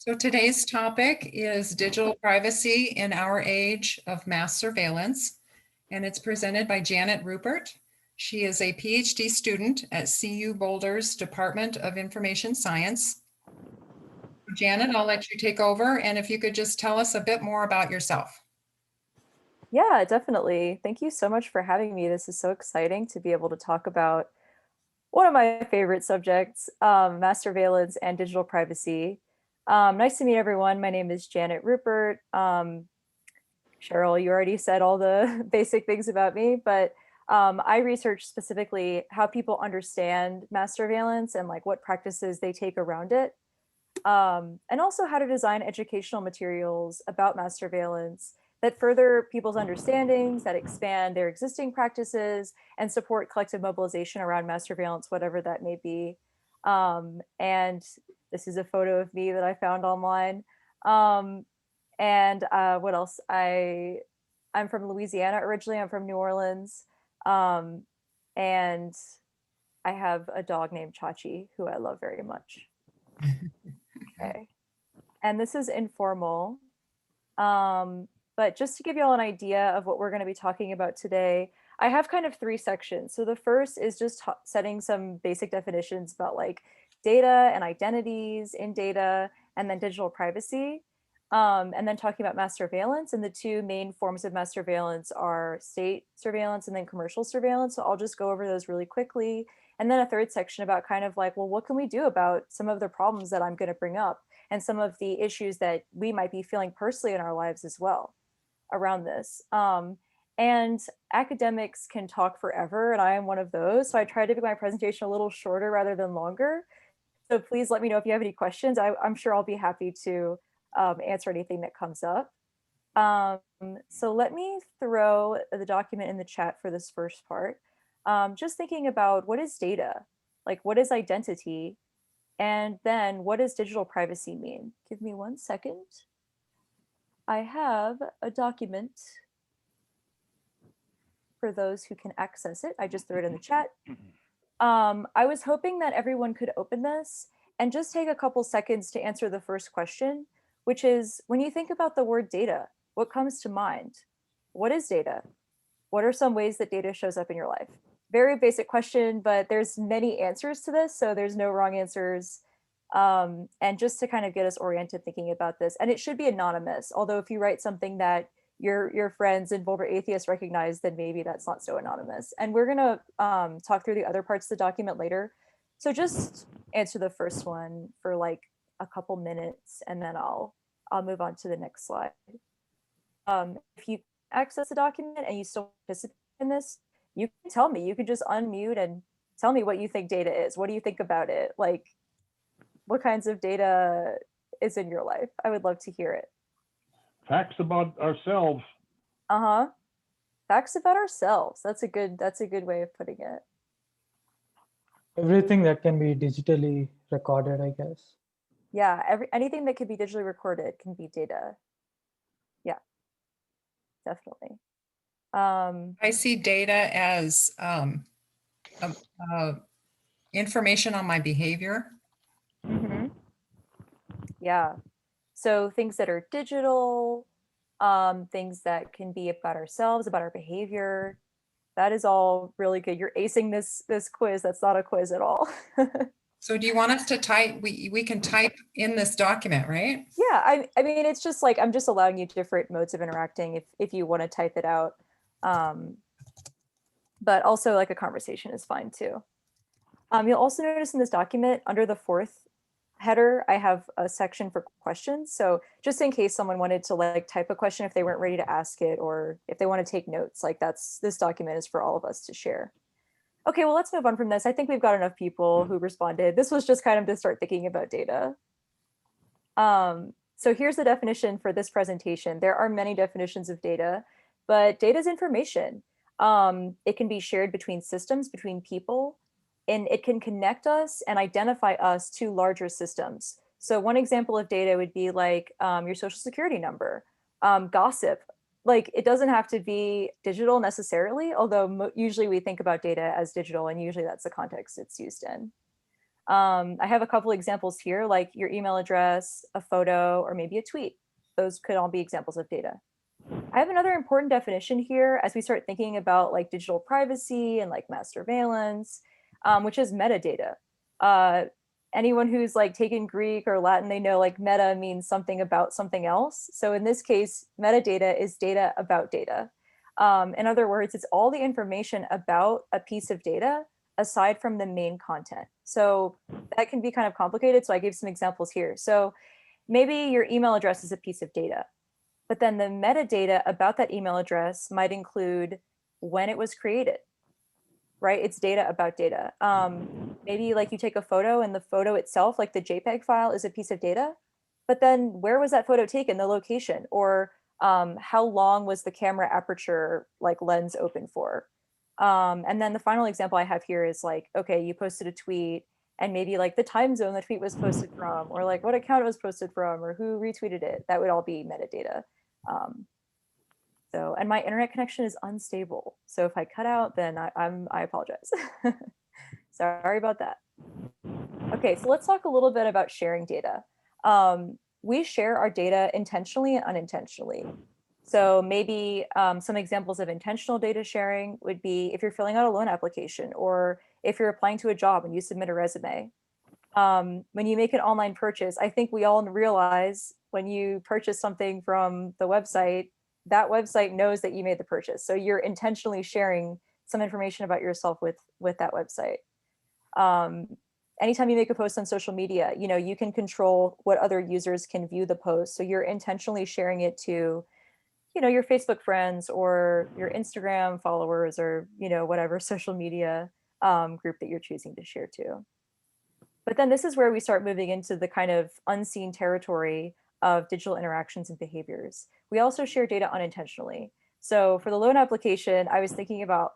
So today's topic is digital privacy in our age of mass surveillance, and it's presented by Janet Ruppert. She is a PhD student at CU Boulder's Department of Information Science. Janet, I'll let you take over, and if you could just tell us a bit more about yourself. Yeah, definitely. Thank you so much for having me. This is so exciting to be able to talk about one of my favorite subjects, mass surveillance and digital privacy. Nice to meet everyone. My name is Janet Ruppert. Cheryl, you already said all the basic things about me, but I research specifically how people understand mass surveillance and like what practices they take around it. And also how to design educational materials about mass surveillance that further people's understandings, that expand their existing practices, and support collective mobilization around mass surveillance, whatever that may be. And this is a photo of me that I found online. And what else? I'm from Louisiana originally. I'm from New Orleans, and I have a dog named Chachi who I love very much. Okay. And this is informal. But just to give you all an idea of what we're going to be talking about today, I have kind of three sections. So the first is just setting some basic definitions about like data and identities in data, and then digital privacy. And then talking about mass surveillance. And the two main forms of mass surveillance are state surveillance and then commercial surveillance. So I'll just go over those really quickly. And then a third section about kind of like, well, what can we do about some of the problems that I'm going to bring up and some of the issues that we might be feeling personally in our lives as well around this. And academics can talk forever, and I am one of those. So I tried to make my presentation a little shorter rather than longer. So please let me know if you have any questions. I'm sure I'll be happy to answer anything that comes up. So let me throw the document in the chat for this first part. Just thinking about what is data? Like what is identity? And then what does digital privacy mean? Give me 1 second. I have a document for those who can access it. I just threw it in the chat. I was hoping that everyone could open this and just take a couple seconds to answer the first question, which is when you think about the word data, what comes to mind? What is data? What are some ways that data shows up in your life? Very basic question, but there's many answers to this, so there's no wrong answers. And just to kind of get us oriented thinking about this, and it should be anonymous, although if you write something that your friends and Boulder atheists recognize, then maybe that's not so anonymous. And we're gonna talk through the other parts of the document later. So just answer the first one for like a couple minutes, and then I'll move on to the next slide. If you access the document and you still participate in this, you can tell me. You can just unmute and tell me what you think data is. What do you think about it? Like, what kinds of data is in your life? I would love to hear it. Facts about ourselves. Uh-huh. Facts about ourselves. That's a good way of putting it. Everything that can be digitally recorded, I guess. Yeah, anything that can be digitally recorded can be data. Yeah, definitely. I see data as information on my behavior. Mm-hmm. Yeah. So things that are digital, things that can be about ourselves, about our behavior. That is all really good. You're acing this quiz. That's not a quiz at all. So do you want us to type? We can type in this document, right? Yeah, I mean, it's just like I'm just allowing you different modes of interacting if you want to type it out. But also like a conversation is fine too. You'll also notice in this document under the fourth header, I have a section for questions. So just in case someone wanted to like type a question if they weren't ready to ask it, or if they want to take notes, like this document is for all of us to share. Okay, well, let's move on from this. I think we've got enough people who responded. This was just kind of to start thinking about data. So here's the definition for this presentation. There are many definitions of data, but data is information. It can be shared between systems, between people, and it can connect us and identify us to larger systems. So one example of data would be like your social security number, gossip. Like it doesn't have to be digital necessarily, although usually we think about data as digital, and usually that's the context it's used in. I have a couple examples here, like your email address, a photo, or maybe a tweet. Those could all be examples of data. I have another important definition here as we start thinking about like digital privacy and like mass surveillance, which is metadata. Anyone who's like taken Greek or Latin, they know like meta means something about something else. So in this case, metadata is data about data. In other words, it's all the information about a piece of data aside from the main content. So that can be kind of complicated. So I gave some examples here. So maybe your email address is a piece of data, but then the metadata about that email address might include when it was created, right? It's data about data. Maybe like you take a photo and the photo itself, like the JPEG file is a piece of data, but then where was that photo taken, the location, or how long was the camera aperture like lens open for? And then the final example I have here is like, okay, you posted a tweet and maybe like the time zone the tweet was posted from, or like what account it was posted from, or who retweeted it. That would all be metadata. And my internet connection is unstable. So if I cut out, then I apologize. Sorry about that. Okay, so let's talk a little bit about sharing data. We share our data intentionally and unintentionally. So maybe some examples of intentional data sharing would be if you're filling out a loan application or if you're applying to a job and you submit a resume. When you make an online purchase, I think we all realize when you purchase something from the website, that website knows that you made the purchase. So you're intentionally sharing some information about yourself with that website. Anytime you make a post on social media, you can control what other users can view the post. So you're intentionally sharing it to, your Facebook friends or your Instagram followers or, whatever social media group that you're choosing to share to. But then this is where we start moving into the kind of unseen territory of digital interactions and behaviors. We also share data unintentionally. So for the loan application, I was thinking about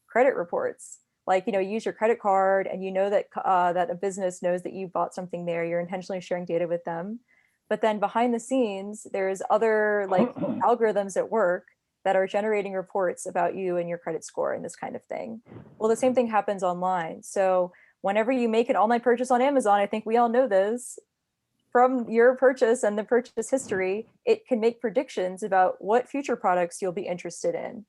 credit reports. Like, use your credit card and that that a business knows that you bought something there, you're intentionally sharing data with them. But then behind the scenes, there's other like algorithms at work that are generating reports about you and your credit score and this kind of thing. Well, the same thing happens online. So whenever you make an online purchase on Amazon, I think we all know this, from your purchase and the purchase history, it can make predictions about what future products you'll be interested in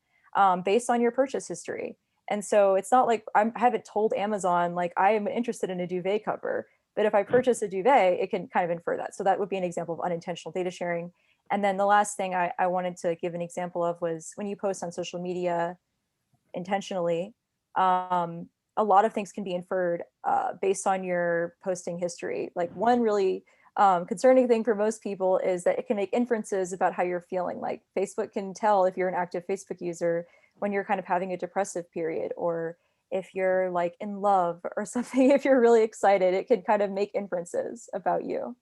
based on your purchase history. And so it's not like I haven't told Amazon, like I am interested in a duvet cover, but if I purchase a duvet, it can kind of infer that. So that would be an example of unintentional data sharing. And then the last thing I wanted to give an example of was when you post on social media intentionally, a lot of things can be inferred based on your posting history. Like one really concerning thing for most people is that it can make inferences about how you're feeling. Like Facebook can tell if you're an active Facebook user when you're kind of having a depressive period, or if you're like in love or something. If you're really excited, it can kind of make inferences about you.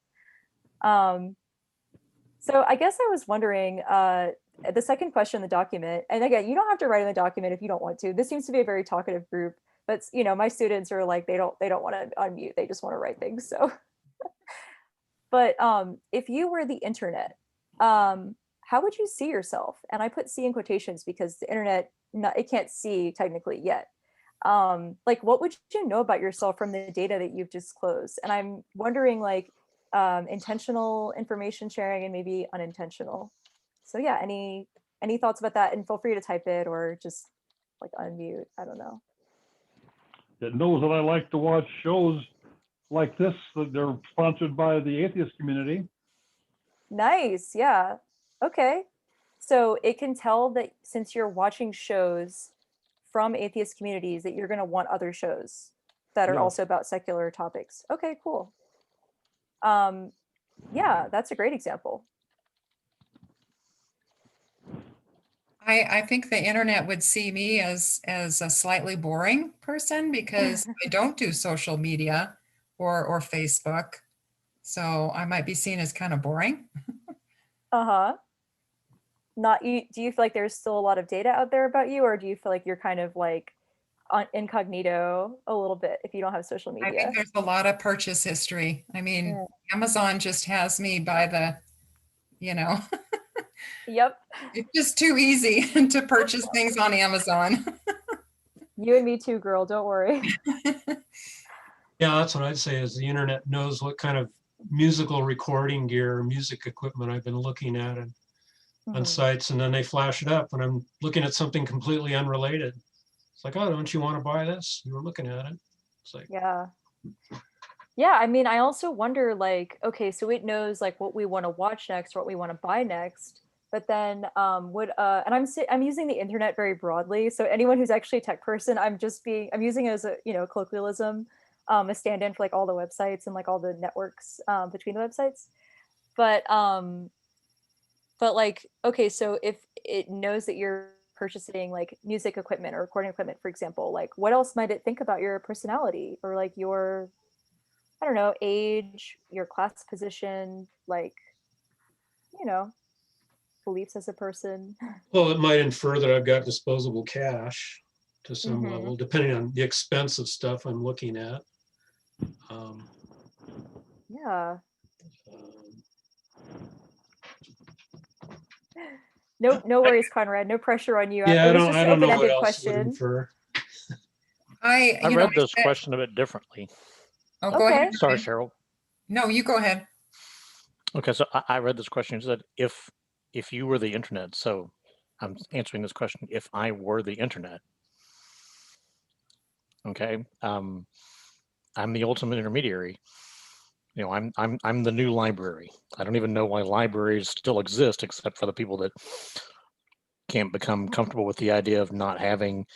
So I guess I was wondering, the second question in the document, and again, you don't have to write in the document if you don't want to. This seems to be a very talkative group, but my students are like, they don't want to unmute, they just want to write things. So, but if you were the internet, how would you see yourself? And I put see in quotations because the internet, it can't see technically yet. Like, what would you know about yourself from the data that you've disclosed? And I'm wondering, like, intentional information sharing and maybe unintentional. So yeah, any thoughts about that? And feel free to type it or just like unmute. I don't know. It knows that I like to watch shows like this, that they're sponsored by the atheist community. Nice. Yeah. Okay. So it can tell that since you're watching shows from atheist communities that you're going to want other shows that are also about secular topics. Okay, cool. Yeah, that's a great example. I think the internet would see me as a slightly boring person because I don't do social media or Facebook. So I might be seen as kind of boring. Uh-huh. Not you. Do you feel like there's still a lot of data out there about you, or do you feel like you're kind of like on incognito a little bit if you don't have social I media? think there's a lot of purchase history. I mean, Amazon just has me by the, Yep. it's just too easy to purchase things on Amazon. You and me too, girl. Don't worry. Yeah, that's what I'd say is the internet knows what kind of musical recording gear or music equipment I've been looking at and on Mhm. sites, and then they flash it up when I'm looking at something completely unrelated. It's like, oh, don't you want to buy this? You were looking at it. It's like, Yeah. Yeah, I mean, I also wonder like, okay, so it knows like what we want to watch next or what we want to buy next. But then and I'm using the internet very broadly. So anyone who's actually a tech person, I'm using it as a, colloquialism, a stand-in for like all the websites and like all the networks between the websites. But like, okay, so if it knows that you're purchasing like music equipment or recording equipment, for example, like what else might it think about your personality or like your, I don't know, age, your class position, like, you know, beliefs as a person. well, it might infer that I've got disposable cash to some Mhm. level, depending on the expense of stuff I'm looking at. Um, Yeah. um, No worries, Conrad. No pressure on you. yeah, It was just I an don't know what open-ended else it would question. infer. I, I you know, read this question a bit differently. oh, go ahead. Okay. Sorry, Ryan. Cheryl. No, you go ahead. Okay, so I read this question. It said, if you were the internet, so I'm answering this question, if I were the internet, okay, I'm the ultimate intermediary. You know, I'm the new library. I don't even know why libraries still exist, except for the people that can't become comfortable with the idea of not having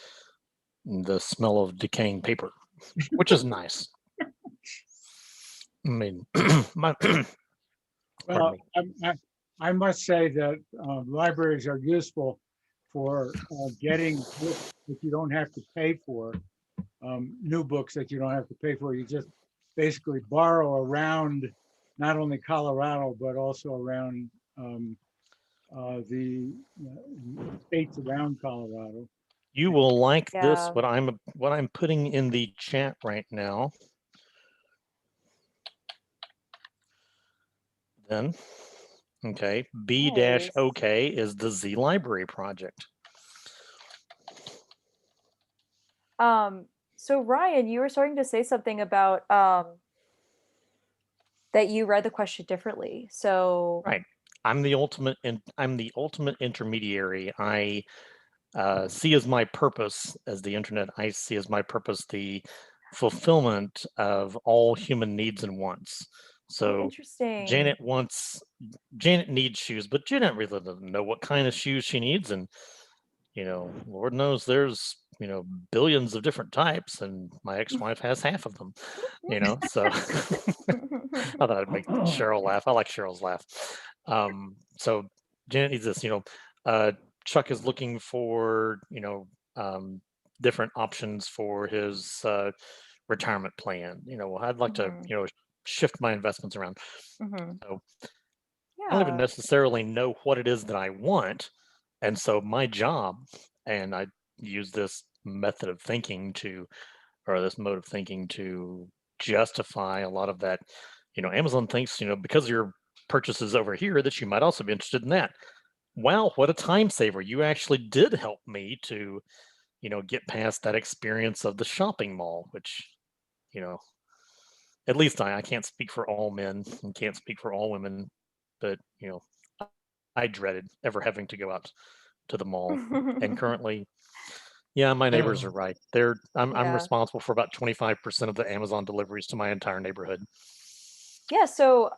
the smell of decaying paper, which is nice. I mean, my, pardon Well, me. I must say that libraries are useful for getting books that you don't have to pay for, new books that you don't have to pay for. You just basically borrow around not only Colorado, but also around the states around Colorado. You will like this, Yeah. what I'm putting in the chat right now. Then, okay, Nice. B-OK is the Z Library project. So Ryan, you were starting to say something about that you read the question differently. So Right. I'm the ultimate intermediary. I see as my purpose as the internet, I see as my purpose the fulfillment of all human needs and wants. So interesting. Janet needs shoes, but Janet really doesn't know what kind of shoes she needs. And, Lord knows there's, billions of different types, and my ex-wife has half of them, so I thought I'd make Cheryl laugh. I like Cheryl's laugh. So Janet needs this, Chuck is looking for, different options for his retirement plan. I'd like to, shift my investments around. Mhm. So I don't even Yeah. necessarily know what it is that I want. And so my job, and I use this method of thinking or this mode of thinking to justify a lot of that. Amazon thinks, because of your purchases over here, that you might also be interested in that. Wow, what a time saver. You actually did help me to, get past that experience of the shopping mall, which, at least I can't speak for all men and can't speak for all women, but, I dreaded ever having to go out to the mall. And currently, yeah, my neighbors are right. I'm Yeah. responsible for about 25% of the Amazon deliveries to my entire neighborhood. Yeah, so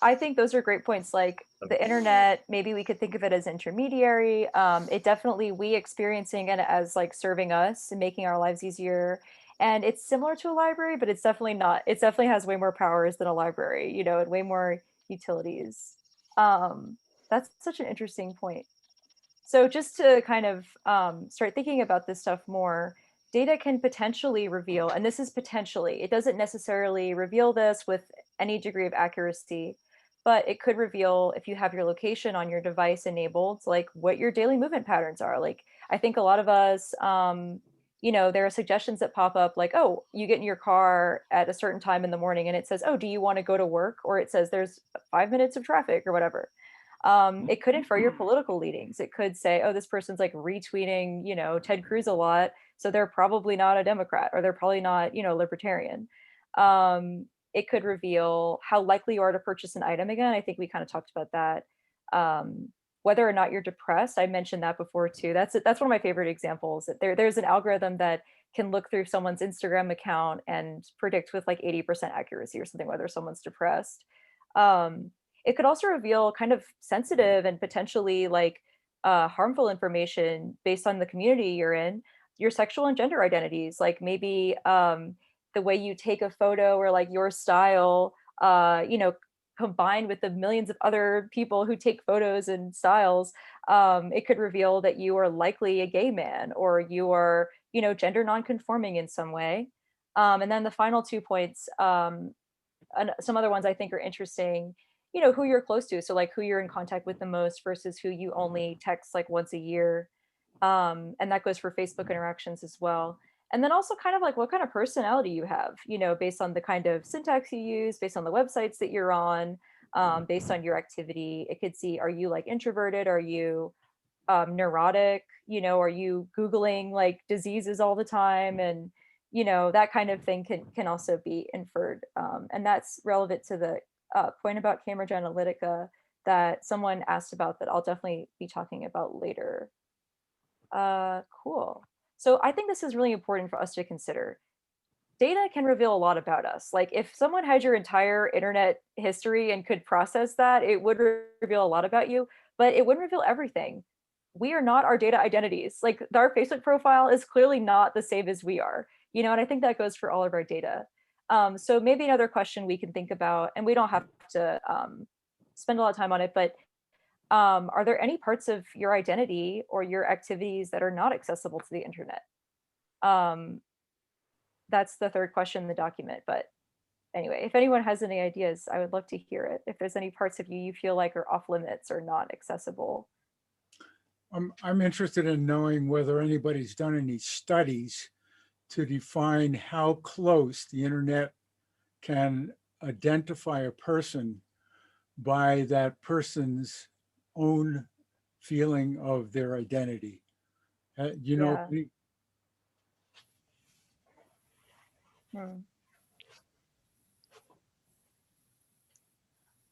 I think those are great points. Like the internet, maybe we could think of it as intermediary. It definitely we experiencing it as like serving us and making our lives easier. And it's similar to a library, but it's definitely not. It definitely has way more powers than a library, and way more utilities. That's such an interesting point. So just to kind of start thinking about this stuff more, data can potentially reveal, and this is potentially, it doesn't necessarily reveal this with any degree of accuracy, but it could reveal if you have your location on your device enabled, like what your daily movement patterns are. Like I think a lot of us, there are suggestions that pop up like, oh, you get in your car at a certain time in the morning and it says, oh, do you want to go to work? Or it says there's 5 minutes of traffic or whatever. It could infer your political leanings. It could say, oh, this person's like retweeting, Ted Cruz a lot, so they're probably not a Democrat or they're probably not, libertarian. It could reveal how likely you are to purchase an item again. I think we kind of talked about that. Whether or not you're depressed, I mentioned that before too. That's one of my favorite examples. There's an algorithm that can look through someone's Instagram account and predict with like 80% accuracy or something whether someone's depressed. It could also reveal kind of sensitive and potentially like harmful information based on the community you're in, your sexual and gender identities, like maybe the way you take a photo or like your style, combined with the millions of other people who take photos and styles, it could reveal that you are likely a gay man or you are, gender nonconforming in some way. And then the final 2 points, and some other ones I think are interesting, who you're close to. So like who you're in contact with the most versus who you only text like once a year. And that goes for Facebook interactions as well. And then also kind of like what kind of personality you have, based on the kind of syntax you use, based on the websites that you're on, based on your activity. It could see, are you like introverted? Are you neurotic? Are you Googling like diseases all the time? And, that kind of thing can also be inferred. And that's relevant to the point about Cambridge Analytica that someone asked about that I'll definitely be talking about later. Cool. So I think this is really important for us to consider. Data can reveal a lot about us. Like if someone had your entire internet history and could process that, it would reveal a lot about you, but it wouldn't reveal everything. We are not our data identities. Like our Facebook profile is clearly not the same as we are, and I think that goes for all of our data. So maybe another question we can think about, and we don't have to spend a lot of time on it, but are there any parts of your identity or your activities that are not accessible to the internet? That's the third question in the document. But anyway, if anyone has any ideas, I would love to hear it. If there's any parts of you feel like are off limits or not accessible. I'm interested in knowing whether anybody's done any studies to define how close the internet can identify a person by that person's own feeling of their identity. Yeah.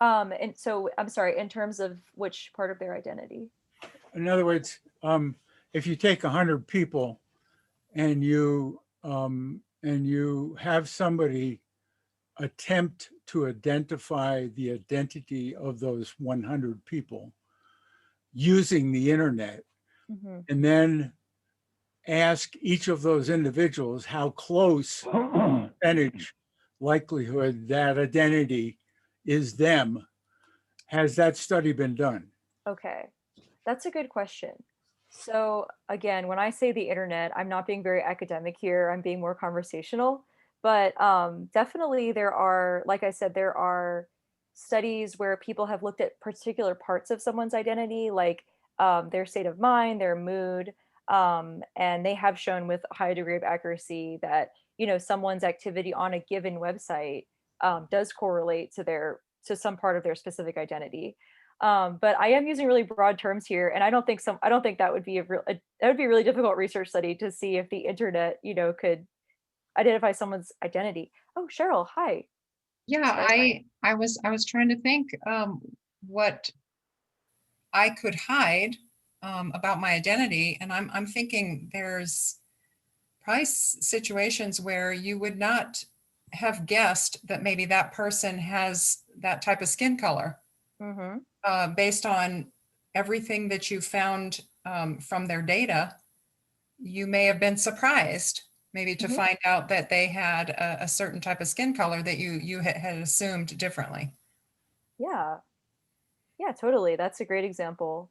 And so I'm sorry, in terms of which part of their identity? In other words, if you take 100 people and you have somebody attempt to identify the identity of those 100 people using the internet, and then ask each of those individuals how close percentage likelihood that identity is them. Has that study been done? Okay, that's a good question. So again, when I say the internet, I'm not being very academic here. I'm being more conversational. But definitely there are, like I said, there are studies where people have looked at particular parts of someone's identity, like their state of mind, their mood, and they have shown with a high degree of accuracy that someone's activity on a given website does correlate to some part of their specific identity. But I am using really broad terms here, and I don't think that would be that would be a really difficult research study to see if the internet could identify someone's identity. Oh, Cheryl, hi. Yeah, I was trying to think what I could hide about my identity, and I'm thinking there's probably situations where you would not have guessed that maybe that person has that type of skin color based on everything that you found from their data. You may have been surprised maybe to find out that they had a certain type of skin color that you had assumed differently. Yeah, totally. That's a great example.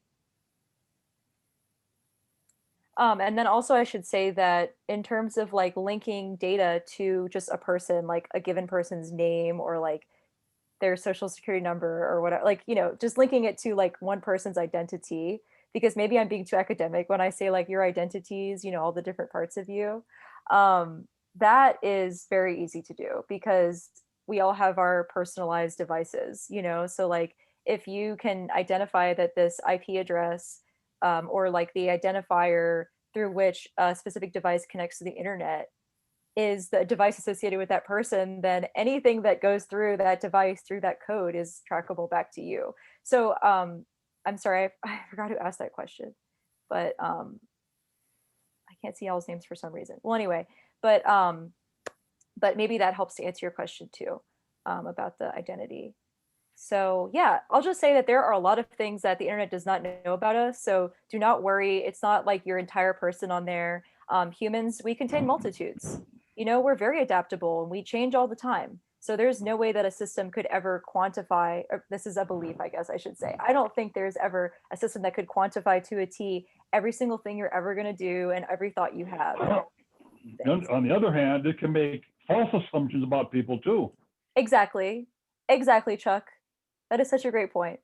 And then also I should say that in terms of like linking data to just a person, like a given person's name or like their social security number or whatever, like, just linking it to like one person's identity, because maybe I'm being too academic when I say like your identities, all the different parts of you. That is very easy to do because we all have our personalized devices, so like if you can identify that this IP address or like the identifier through which a specific device connects to the internet is the device associated with that person, then anything that goes through that device, through that code, is trackable back to you. So I'm sorry, I forgot who asked that question, but I can't see y'all's names for some reason. Well, anyway, but maybe that helps to answer your question too, about the identity. So yeah, I'll just say that there are a lot of things that the internet does not know about us. So do not worry. It's not like your entire person on there. Humans, we contain multitudes. You know, we're very adaptable and we change all the time. So there's no way that a system could ever quantify, or this is a belief, I guess I should say. I don't think there's ever a system that could quantify to a T every single thing you're ever going to do and every thought you have. On the other hand, it can make false assumptions about people too. Exactly. Exactly, Chuck. That is such a great point.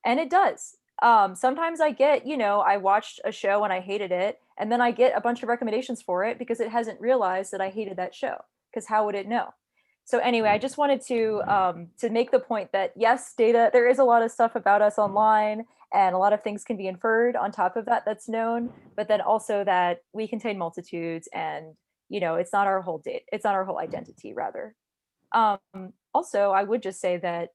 And it does. Sometimes I get, I watched a show and I hated it, and then I get a bunch of recommendations for it because it hasn't realized that I hated that show. Because how would it know? So anyway, I just wanted to make the point that yes, data, there is a lot of stuff about us online, and a lot of things can be inferred on top of that that's known, but then also that we contain multitudes, and it's not our whole data, it's not our whole identity, rather. Also, I would just say that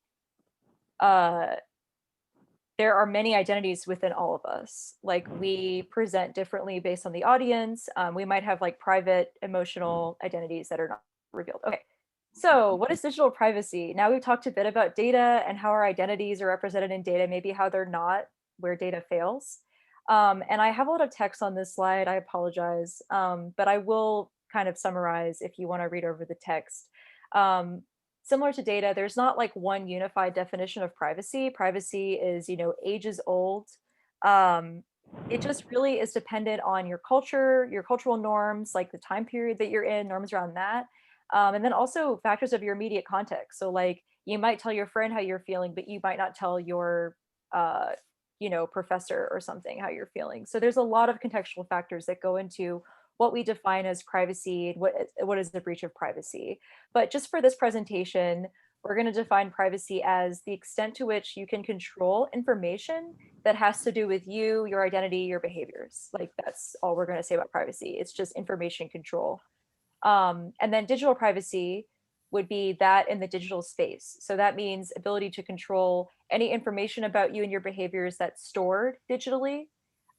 there are many identities within all of us. Like, we present differently based on the audience. We might have like private emotional identities that are not revealed. Okay, so what is digital privacy? Now we've talked a bit about data and how our identities are represented in data, maybe how they're not, where data fails. And I have a lot of text on this slide, I apologize, but I will kind of summarize if you want to read over the text. Similar to data, there's not like one unified definition of privacy. Privacy is, ages old. It just really is dependent on your culture, your cultural norms, like the time period that you're in, norms around that. And then also factors of your immediate context. So like, you might tell your friend how you're feeling, but you might not tell your, professor or something how you're feeling. So there's a lot of contextual factors that go into what we define as privacy, what is the breach of privacy. But just for this presentation, we're going to define privacy as the extent to which you can control information that has to do with you, your identity, your behaviors. Like, that's all we're going to say about privacy. It's just information control. And then digital privacy would be that in the digital space. So that means ability to control any information about you and your behaviors that's stored digitally,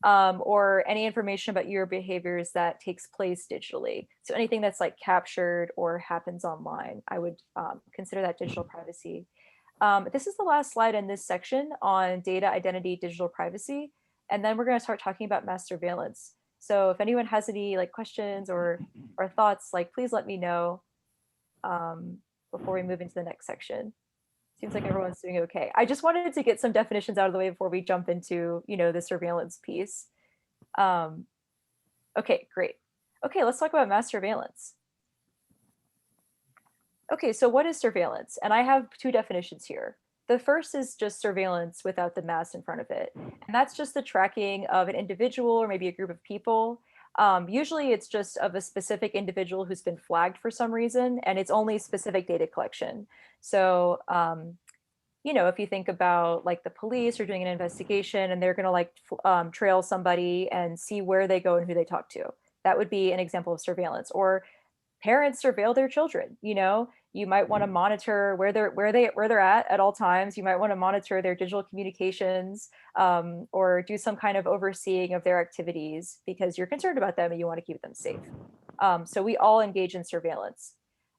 or any information about your behaviors that takes place digitally. So anything that's like captured or happens online, I would consider that digital privacy. This is the last slide in this section on data, identity, digital privacy. And then we're going to start talking about mass surveillance. So if anyone has any like questions or thoughts, like, please let me know before we move into the next section. Seems like everyone's doing okay. I just wanted to get some definitions out of the way before we jump into, the surveillance piece. Okay, great. Okay, let's talk about mass surveillance. Okay, so what is surveillance? And I have two definitions here. The first is just surveillance without the mass in front of it. And that's just the tracking of an individual or maybe a group of people. Usually it's just of a specific individual who's been flagged for some reason, and it's only specific data collection. So, if you think about like the police are doing an investigation and they're going to like trail somebody and see where they go and who they talk to, that would be an example of surveillance. Or parents surveil their children. You might want to monitor where they're at all times. You might want to monitor their digital communications, or do some kind of overseeing of their activities because you're concerned about them and you want to keep them safe. So we all engage in surveillance.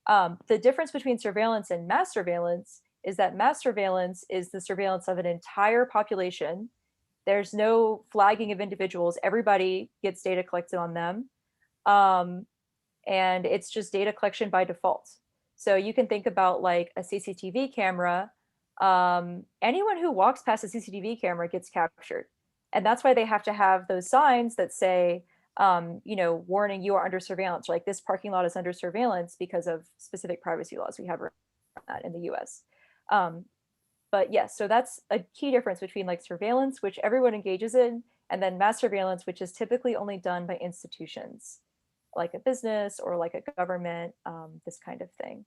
The difference between surveillance and mass surveillance is that mass surveillance is the surveillance of an entire population. There's no flagging of individuals. Everybody gets data collected on them. And it's just data collection by default. So you can think about like a CCTV camera. Anyone who walks past a CCTV camera gets captured. And that's why they have to have those signs that say, warning, you are under surveillance, or like this parking lot is under surveillance because of specific privacy laws we have in the US. But yes, so that's a key difference between like surveillance, which everyone engages in, and then mass surveillance, which is typically only done by institutions, like a business or like a government, this kind of thing.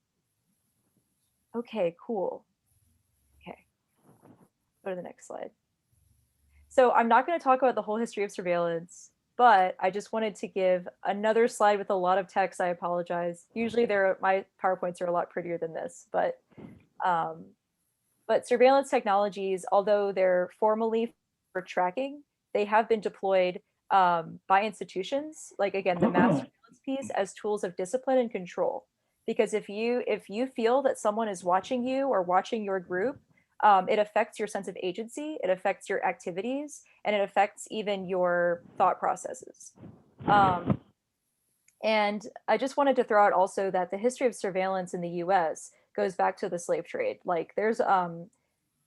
Okay, cool. Okay, go to the next slide. So I'm not going to talk about the whole history of surveillance. But I just wanted to give another slide with a lot of text. I apologize. Usually my PowerPoints are a lot prettier than this, um, but surveillance technologies, although they're formally for tracking, they have been deployed by institutions, like again, the mass surveillance piece, as tools of discipline and control. Because if you feel that someone is watching you or watching your group, it affects your sense of agency, it affects your activities, and it affects even your thought processes. And I just wanted to throw out also that the history of surveillance in the US goes back to the slave trade. Like there's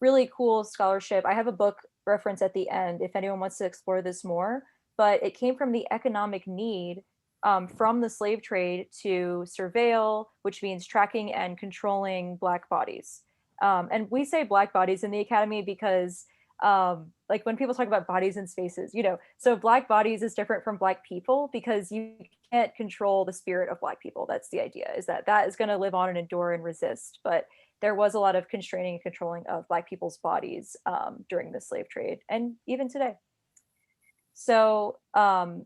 really cool scholarship. I have a book reference at the end if anyone wants to explore this more, but it came from the economic need from the slave trade to surveil, which means tracking and controlling Black bodies. And we say Black bodies in the academy because like when people talk about bodies in spaces, so Black bodies is different from Black people because you can't control the spirit of Black people. That's the idea, is that is going to live on and endure and resist. But there was a lot of constraining and controlling of Black people's bodies during the slave trade and even today. So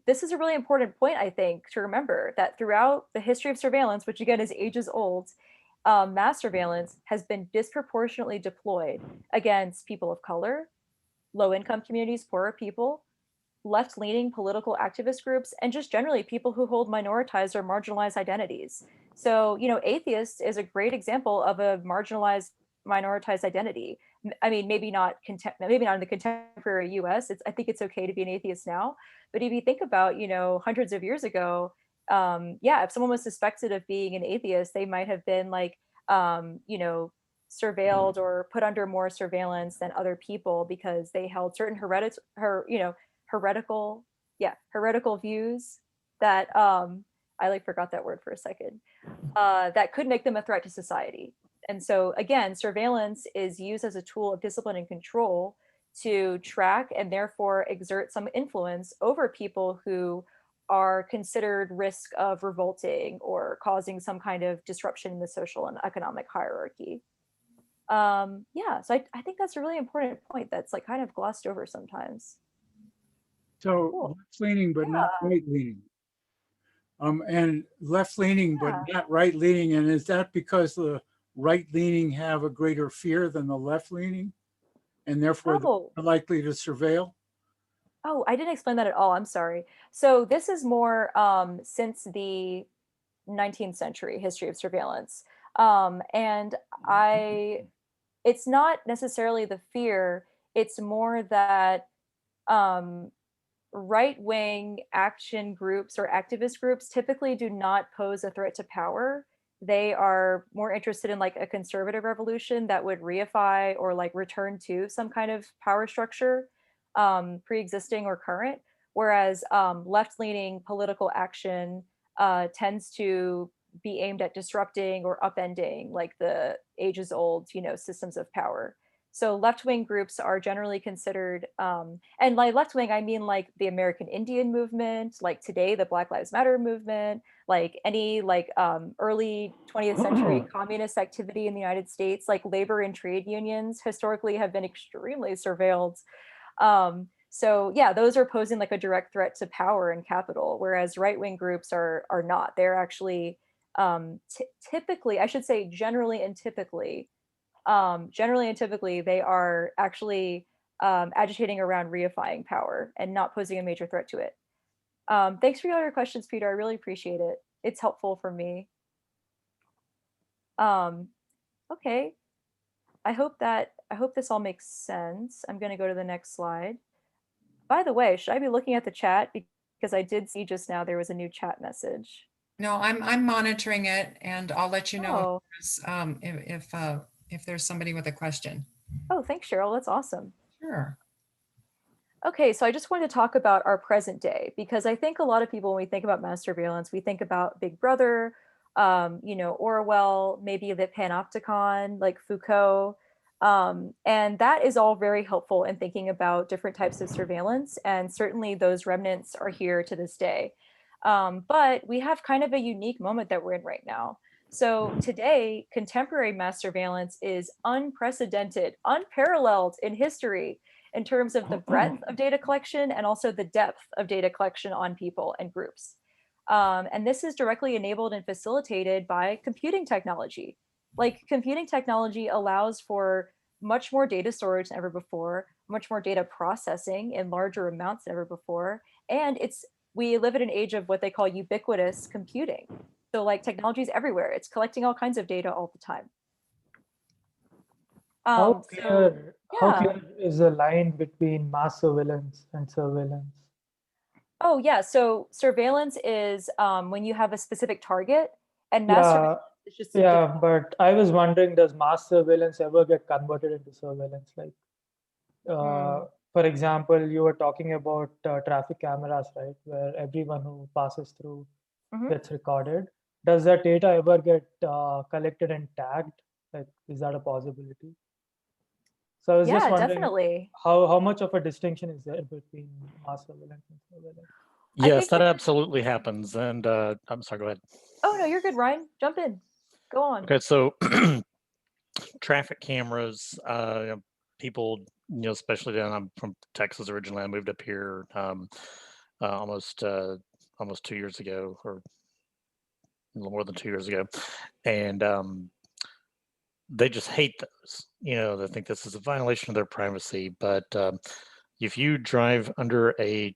this is a really important point, I think, to remember that throughout the history of surveillance, which again is ages old, mass surveillance has been disproportionately deployed against people of color, low-income communities, poorer people, left-leaning political activist groups, and just generally people who hold minoritized or marginalized identities. So, atheist is a great example of a marginalized, minoritized identity. I mean, maybe not in the contemporary US. I think it's okay to be an atheist now. But if you think about, hundreds of years ago, if someone was suspected of being an atheist, they might have been like, surveilled or put under more surveillance than other people because they held certain heretical views that I forgot that word for a second, that could make them a threat to society. And so again, surveillance is used as a tool of discipline and control to track and therefore exert some influence over people who are considered risk of revolting or causing some kind of disruption in the social and economic hierarchy. So I think that's a really important point that's kind of glossed over sometimes. So Cool. left-leaning, but not right-leaning. And left-leaning, but Yeah. not right-leaning. And is that because the right-leaning have a greater fear than the left-leaning? And therefore they're likely to surveil? Oh, I didn't explain that at all. I'm sorry. So this is more since the 19th century history of surveillance. And it's not necessarily the fear, it's more that right-wing action groups or activist groups typically do not pose a threat to power. They are more interested in a conservative revolution that would reify or return to some kind of power structure, pre-existing or current. Whereas left-leaning political action tends to be aimed at disrupting or upending the ages-old, systems of power. So left-wing groups are generally considered, and by left-wing, I mean the American Indian movement, today, the Black Lives Matter movement, any early 20th century communist activity in the United States, labor and trade unions historically have been extremely surveilled. So yeah, those are posing a direct threat to power and capital, whereas right-wing groups are not. They're actually typically, I should say generally and typically, they are actually agitating around reifying power and not posing a major threat to it. Thanks for all your questions, Peter. I really appreciate it. It's helpful for me. Okay. I hope this all makes sense. I'm going to go to the next slide. By the way, should I be looking at the chat? Because I did see just now there was a new chat message. No, I'm monitoring it, and I'll let you know Oh, if there's somebody with a question. oh, thanks, Cheryl. That's awesome. Sure. Okay, so I just wanted to talk about our present day, because I think a lot of people, when we think about mass surveillance, we think about Big Brother, Orwell, maybe the panopticon, like Foucault. And that is all very helpful in thinking about different types of surveillance. And certainly those remnants are here to this day. But we have kind of a unique moment that we're in right now. So today, contemporary mass surveillance is unprecedented, unparalleled in history. in terms of the breadth of data collection and also the depth of data collection on people and groups. And this is directly enabled and facilitated by computing technology. Like computing technology allows for much more data storage than ever before, much more data processing in larger amounts than ever before. And we live in an age of what they call ubiquitous computing. So like technology is everywhere. It's collecting all kinds of data all the time. How So how yeah. clear is the line between mass surveillance and surveillance? Oh yeah. So surveillance is when you have a specific target, and mass Yeah, surveillance is just a yeah, different. but I was wondering, does mass surveillance ever get converted into surveillance? Like, Mm, for example, you were talking about traffic cameras, right? Where everyone who passes through mhm. gets recorded. Does that data ever get collected and tagged? Like, is that a possibility? So I was just Yeah, wondering definitely. how much of a distinction is there between mass surveillance and surveillance? I Yes, think that that absolutely happens. And I'm sorry, go ahead. oh no, you're good, Ryan. Jump in. Go on. Okay, so traffic cameras, people, especially down, I'm from Texas originally. I moved up here almost 2 years ago, or a little more than 2 years ago, and they just hate those. They think this is a violation of their privacy. But if you drive under a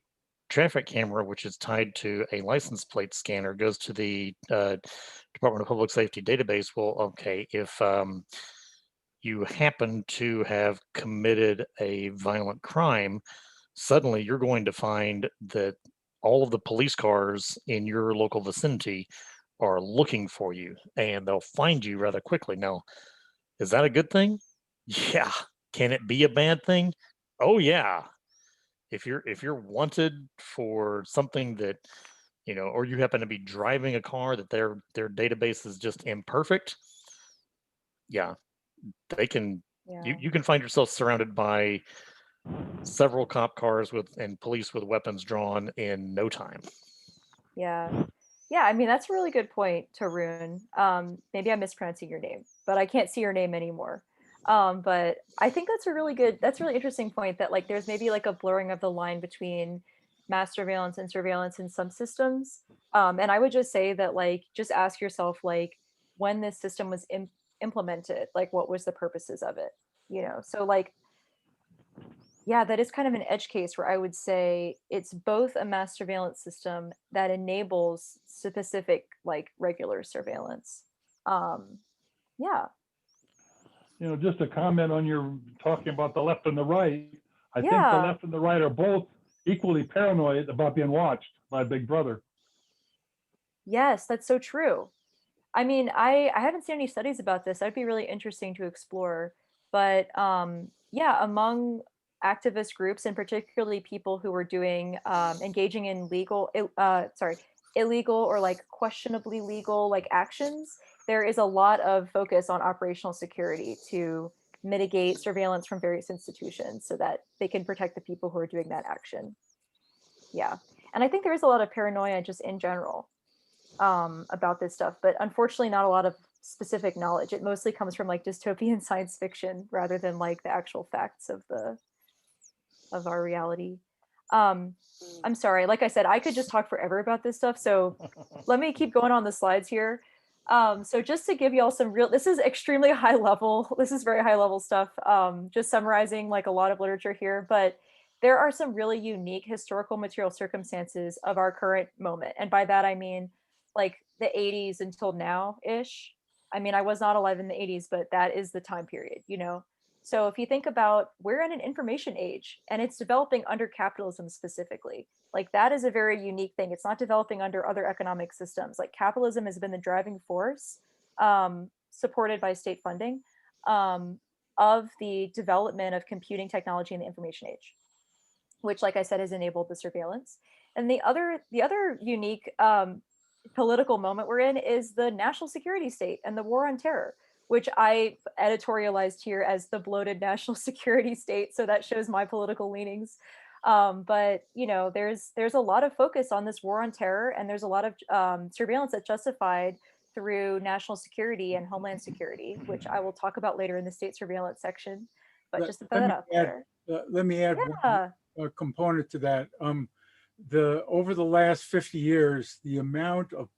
traffic camera, which is tied to a license plate scanner, goes to the Department of Public Safety database. Well, okay, if you happen to have committed a violent crime, suddenly you're going to find that all of the police cars in your local vicinity are looking for you, and they'll find you rather quickly. Now, is that a good thing? Yeah. Can it be a bad thing? Oh yeah. If you're wanted for something that, or you happen to be driving a car that their database is just imperfect, yeah, they can Yeah. you can find yourself surrounded by several cop cars and police with weapons drawn in no time. Yeah. Yeah, I mean that's a really good point, Tarun. Maybe I'm mispronouncing your name, but I can't see your name anymore. But I think that's a really interesting point that like there's maybe like a blurring of the line between mass surveillance and surveillance in some systems. And I would just say that like just ask yourself like when this system was implemented, like what was the purposes of it? So like yeah, that is kind of an edge case where I would say it's both a mass surveillance system that enables specific, like regular surveillance. Um, yeah, Just a comment on your talking about the left and the right. I think the yeah, left and the right are both equally paranoid about being watched by Big Brother. yes, that's so true. I mean, I haven't seen any studies about this. That'd be really interesting to explore. But yeah, among activist groups and particularly people who were doing engaging in illegal or like questionably legal like actions, there is a lot of focus on operational security to mitigate surveillance from various institutions so that they can protect the people who are doing that action. Yeah. And I think there is a lot of paranoia just in general about this stuff, but unfortunately not a lot of specific knowledge. It mostly comes from like dystopian science fiction rather than like the actual facts of our reality. Um, I'm sorry, like I said, I could just talk forever about this stuff. So let me keep going on the slides here. So just to give you all some this is extremely high level. This is very high level stuff. Just summarizing like a lot of literature here, but there are some really unique historical material circumstances of our current moment. And by that, I mean like the 80s until now-ish. I mean, I was not alive in the 80s, but that is the time period. So if you think about, we're in an information age and it's developing under capitalism specifically. Like that is a very unique thing. It's not developing under other economic systems. Like capitalism has been the driving force, supported by state funding, of the development of computing technology in the information age, which, like I said, has enabled the surveillance. And the other unique political moment we're in is the national security state and the war on terror, which I editorialized here as the bloated national security state. So that shows my political leanings. But there's a lot of focus on this war on terror, and there's a lot of surveillance that's justified through national security and homeland security, which I will talk about later in the state surveillance section. but Let- just to put let that me out add- there. Let me add Yeah. one component to that. Over the last 50 years, the amount of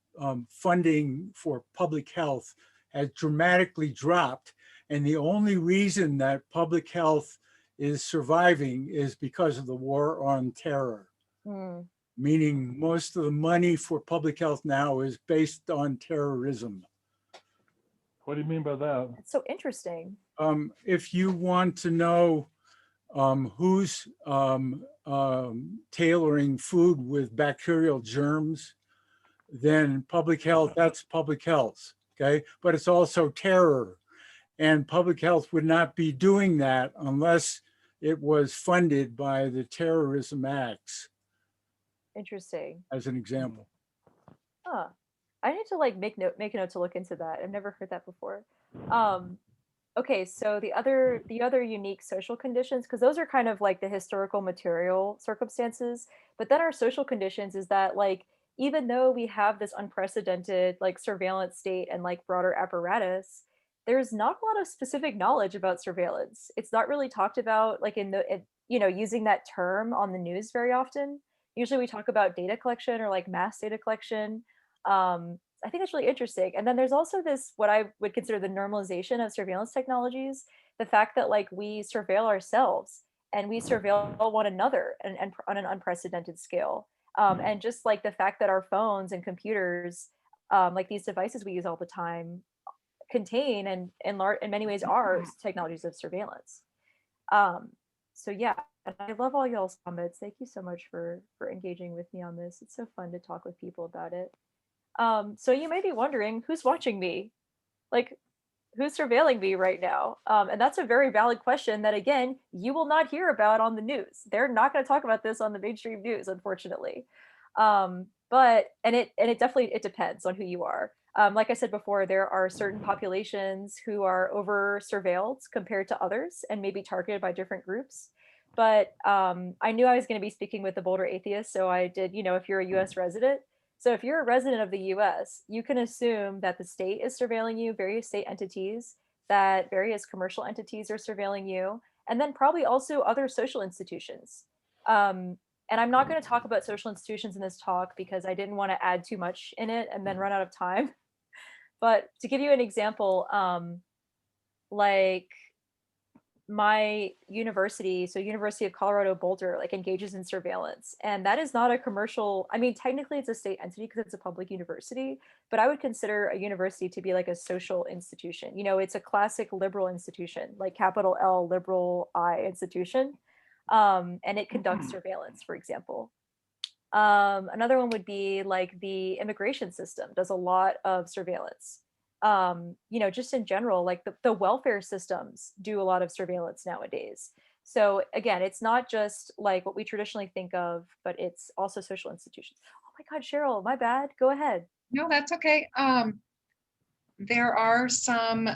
funding for public health has dramatically dropped. And the only reason that public health is surviving is because of the war on terror. Mm, Meaning most of the money for public health now is based on terrorism. What do you mean by that? it's so interesting. If you want to know who's tailoring food with bacterial germs, then public health, that's public health, okay? But it's also terror. And public health would not be doing that unless it was funded by the terrorism acts, Interesting. as an example. Huh. I need to like make a note to look into that. I've never heard that before. Um, okay, so the other unique social conditions, because those are kind of like the historical material circumstances, but then our social conditions is that like even though we have this unprecedented like surveillance state and like broader apparatus, there's not a lot of specific knowledge about surveillance. It's not really talked about like using that term on the news very often. Usually we talk about data collection or like mass data collection. I think that's really interesting. And then there's also this, what I would consider the normalization of surveillance technologies, the fact that like we surveil ourselves and we surveil one another and on an unprecedented scale. And just like the fact that our phones and computers, like these devices we use all the time, contain and in many ways are technologies of surveillance. So yeah, and I love all y'all's comments. Thank you so much for engaging with me on this. It's so fun to talk with people about it. So you may be wondering who's watching me, like who's surveilling me right now? And that's a very valid question that again, you will not hear about on the news. They're not going to talk about this on the mainstream news, unfortunately. But it definitely, it depends on who you are. Like I said before, there are certain populations who are over surveilled compared to others and maybe targeted by different groups. But I knew I was going to be speaking with the Boulder atheist, so I did, if you're a US resident. So if you're a resident of the US, you can assume that the state is surveilling you, various state entities, that various commercial entities are surveilling you, and then probably also other social institutions. And I'm not going to talk about social institutions in this talk because I didn't want to add too much in it and then run out of time. But to give you an example, like my university, so University of Colorado Boulder, like engages in surveillance, and that is not a commercial. I mean, technically it's a state entity because it's a public university, but I would consider a university to be like a social institution. It's a classic liberal institution, like capital L liberal I institution, and it conducts surveillance, for example. Another one would be like the immigration system does a lot of surveillance. Just in general, like the welfare systems do a lot of surveillance nowadays. So again, it's not just like what we traditionally think of, but it's also social institutions. Oh my God, Cheryl, my bad. Go ahead. No, that's okay. There are some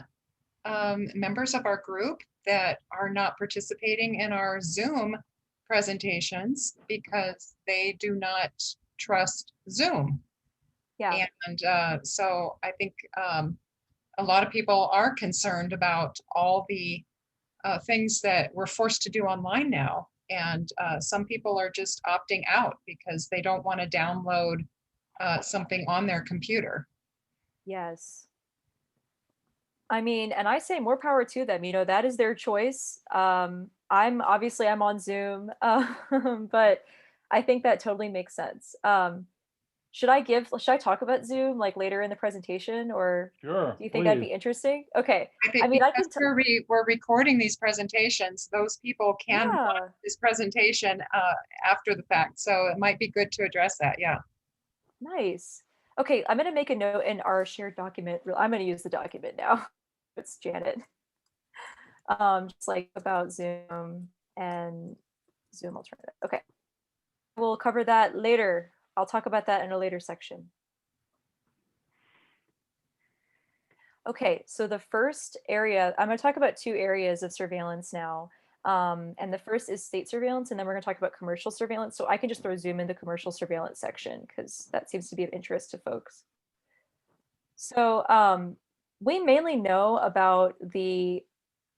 members of our group that are not participating in our Zoom presentations because they do not trust Zoom. Yeah. And so I think a lot of people are concerned about all the things that we're forced to do online now. And some people are just opting out because they don't want to download something on their computer. Yes. I mean, and I say more power to them, that is their choice. I'm on Zoom, but I think that totally makes sense. Should I talk about Zoom like later in the presentation, or Sure. do you think that'd be please. interesting? Okay. I think I mean, I because can we're recording these presentations, those people can watch yeah, this presentation after the fact. So it might be good to address that. Yeah. nice. Okay, I'm gonna make a note in our shared document. I'm gonna use the document now. It's Janet. Just like about Zoom and Zoom alternative. Okay. We'll cover that later. I'll talk about that in a later section. Okay, so the first area, I'm going to talk about two areas of surveillance now. And the first is state surveillance, and then we're going to talk about commercial surveillance. So I can just throw Zoom in the commercial surveillance section because that seems to be of interest to folks. So we mainly know about the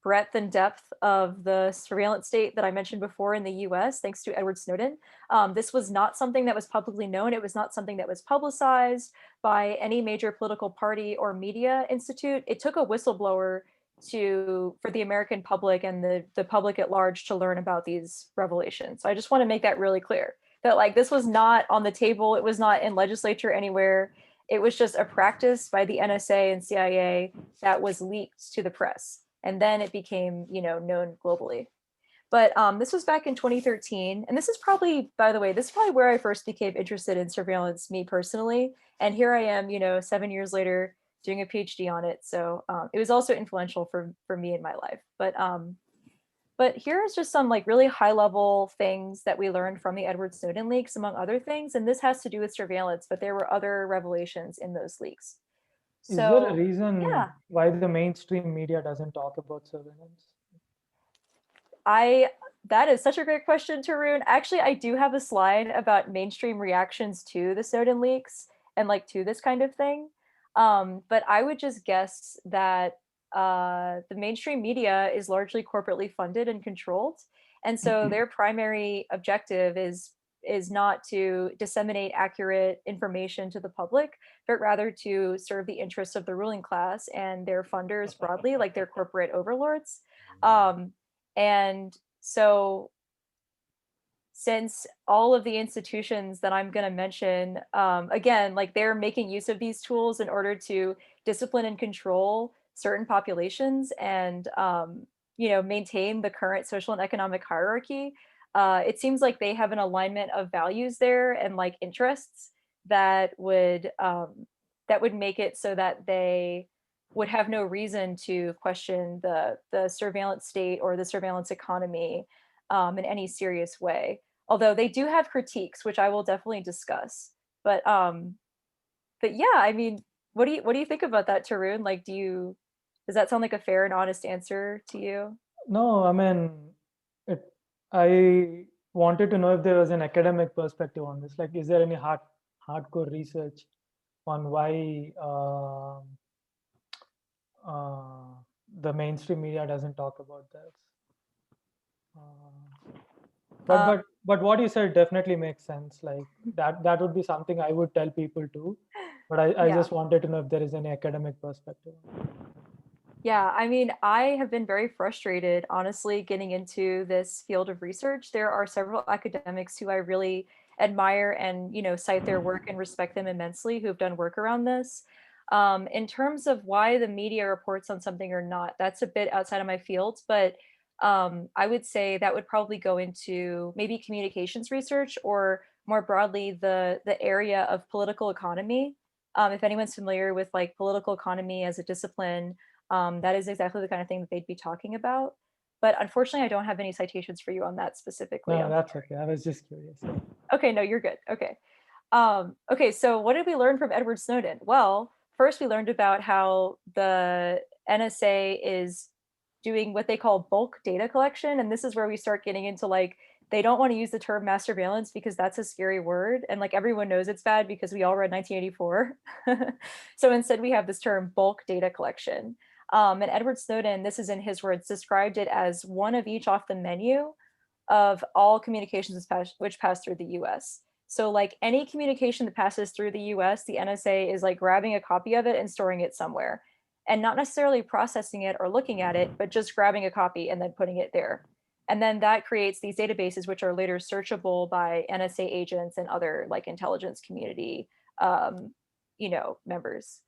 breadth and depth of the surveillance state that I mentioned before in the US, thanks to Edward Snowden. This was not something that was publicly known. It was not something that was publicized by any major political party or media institute. It took a whistleblower for the American public and the public at large to learn about these revelations. So I just want to make that really clear, that like this was not on the table. It was not in legislature anywhere. It was just a practice by the NSA and CIA that was leaked to the press. And then it became, known globally. But this was back in 2013. And this is probably, by the way, this is probably where I first became interested in surveillance, me personally. And here I am, 7 years later, doing a PhD on it. So it was also influential for me in my life. But here's just some like really high level things that we learned from the Edward Snowden leaks, among other things. And this has to do with surveillance, but there were other revelations in those leaks. Is there a reason yeah. why the mainstream media doesn't talk about surveillance? That is such a great question, Tarun. Actually, I do have a slide about mainstream reactions to the Snowden leaks and like to this kind of thing. But I would just guess that the mainstream media is largely corporately funded and controlled. And so their primary objective is not to disseminate accurate information to the public, but rather to serve the interests of the ruling class and their funders broadly, like their corporate overlords. And so since all of the institutions that I'm going to mention, again, like they're making use of these tools in order to discipline and control certain populations and, maintain the current social and economic hierarchy, it seems like they have an alignment of values there and like interests that would make it so that they would have no reason to question the surveillance state or the surveillance economy in any serious way. Although they do have critiques, which I will definitely discuss. But yeah, I mean, what do you think about that, Tarun? Like, does that sound like a fair and honest answer to you? No, I mean, I wanted to know if there was an academic perspective on this. Like, is there any hardcore research on why the mainstream media doesn't talk about this? But what you said definitely makes sense. Like that would be something I would tell people too. But I Yeah. just wanted to know if there is any academic perspective. Yeah, I mean, I have been very frustrated, honestly, getting into this field of research. There are several academics who I really admire and, cite their work and respect them immensely who have done work around this. In terms of why the media reports on something or not, that's a bit outside of my field, but I would say that would probably go into maybe communications research or more broadly the area of political economy. If anyone's familiar with like political economy as a discipline, that is exactly the kind of thing that they'd be talking about. But unfortunately, I don't have any citations for you on that specifically. No, that's okay. I was just curious. Okay, no, you're good. Okay. Okay, so what did we learn from Edward Snowden? Well, first we learned about how the NSA is doing what they call bulk data collection. And this is where we start getting into like, they don't want to use the term mass surveillance because that's a scary word. And like everyone knows it's bad because we all read 1984. So instead we have this term bulk data collection. And Edward Snowden, this is in his words, described it as one of each off the menu of all communications which pass through the US. So like any communication that passes through the US, the NSA is like grabbing a copy of it and storing it somewhere. And not necessarily processing it or looking at it, but just grabbing a copy and then putting it there. And then that creates these databases, which are later searchable by NSA agents and other like intelligence community, members.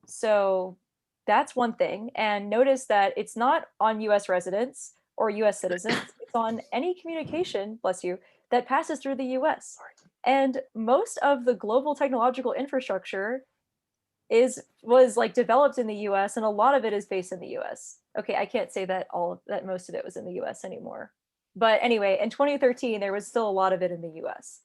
So that's one thing. And notice that it's not on US residents or US citizens, it's on any communication, bless you, that passes through the US. And most of the global technological infrastructure was like developed in the US, and a lot of it is based in the US. Okay, I can't say that most of it was in the US anymore. But anyway, in 2013, there was still a lot of it in the US.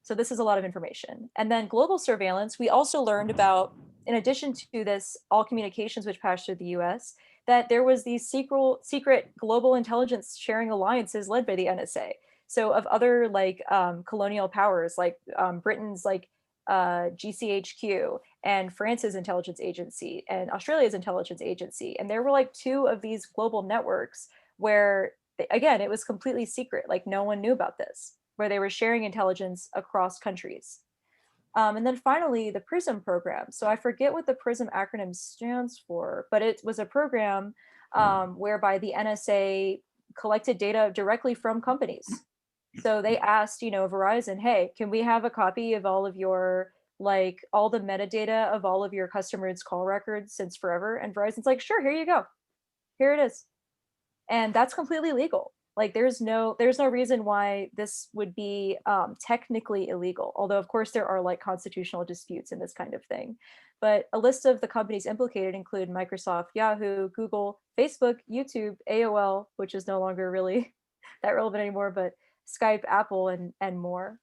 So this is a lot of information. And then global surveillance, we also learned about, in addition to this, all communications which passed through the US, that there was these secret global intelligence sharing alliances led by the NSA. So of other like colonial powers, like Britain's like GCHQ and France's intelligence agency and Australia's intelligence agency. And there were like 2 of these global networks where, again, it was completely secret. Like no one knew about this, where they were sharing intelligence across countries. And then finally, the PRISM program. So I forget what the PRISM acronym stands for, but it was a program whereby the NSA collected data directly from companies. So they asked, Verizon, hey, can we have a copy of all of your, like all the metadata of all of your customers' call records since forever? And Verizon's like, sure, here you go. Here it is. And that's completely legal. Like there's no reason why this would be technically illegal. Although of course there are like constitutional disputes in this kind of thing. But a list of the companies implicated include Microsoft, Yahoo, Google, Facebook, YouTube, AOL, which is no longer really that relevant anymore, but Skype, Apple, and more.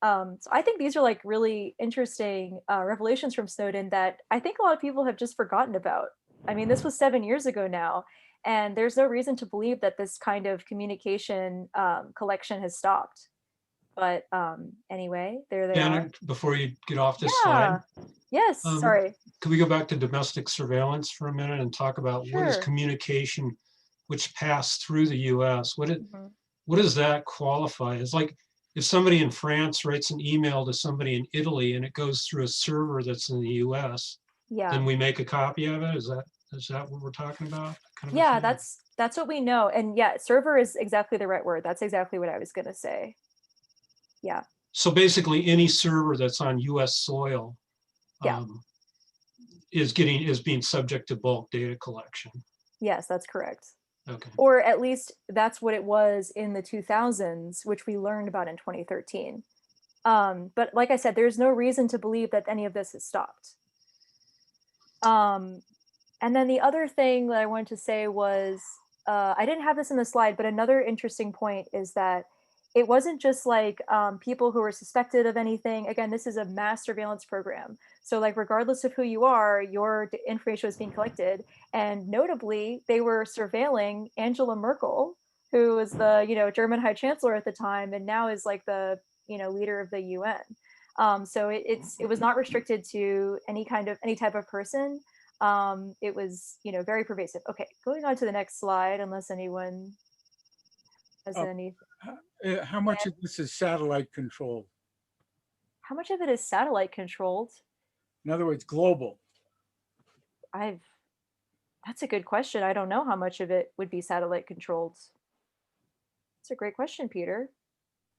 So I think these are like really interesting revelations from Snowden that I think a lot of people have just forgotten about. I mean, this was 7 years ago now, and there's no reason to believe that this kind of communication collection has stopped. But anyway, there they are. Janet, before you get off this slide, Yes, sorry. could we go back to domestic surveillance for a minute and talk about what is Sure. communication which passed through the US? Mhm. What does that qualify? It's like if somebody in France writes an email to somebody in Italy and it goes through a server that's in the US, Yeah. then we make a copy of it? Is that what we're talking about? Kind of a Yeah, thing? that's what we know. And yeah, server is exactly the right word. That's exactly what I was gonna say. Yeah. So basically any server that's on US soil Yeah. is being subject to bulk data collection. Yes, that's correct. Okay. Or at least that's what it was in the 2000s, which we learned about in 2013. But like I said, there's no reason to believe that any of this has stopped. And then the other thing that I wanted to say was, I didn't have this in the slide, but another interesting point is that it wasn't just like people who were suspected of anything. Again, this is a mass surveillance program. So like, regardless of who you are, your information was being collected. And notably, they were surveilling Angela Merkel, who was the, German High Chancellor at the time, and now is like the, leader of the UN. So it was not restricted to any type of person. It was, very pervasive. Okay, going on to the next slide, unless anyone has any. How much of this is satellite controlled? How much of it is satellite controlled? In other words, global. That's a good question. I don't know how much of it would be satellite controlled. It's a great question, Peter.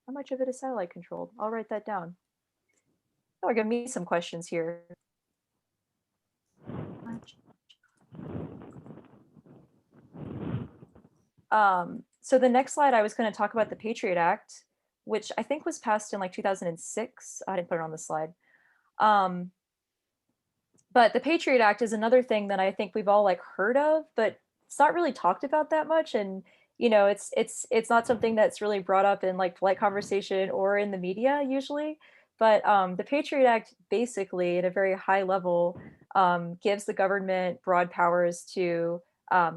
How much of it is satellite controlled? I'll write that down. Oh, we're gonna meet some questions here. So the next slide, I was going to talk about the Patriot Act, which I think was passed in like 2006. I didn't put it on the slide. But the Patriot Act is another thing that I think we've all like heard of, but it's not really talked about that much. And it's not something that's really brought up in like polite conversation or in the media usually. But the Patriot Act basically, at a very high level, gives the government broad powers to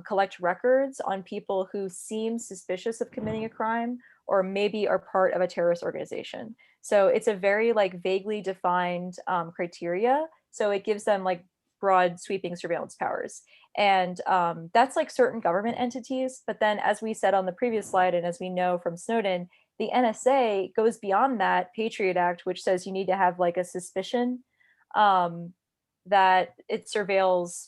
collect records on people who seem suspicious of committing a crime or maybe are part of a terrorist organization. So it's a very like vaguely defined criteria. So it gives them like broad sweeping surveillance powers. And that's like certain government entities. But then as we said on the previous slide, and as we know from Snowden, the NSA goes beyond that Patriot Act, which says you need to have like a suspicion that it surveils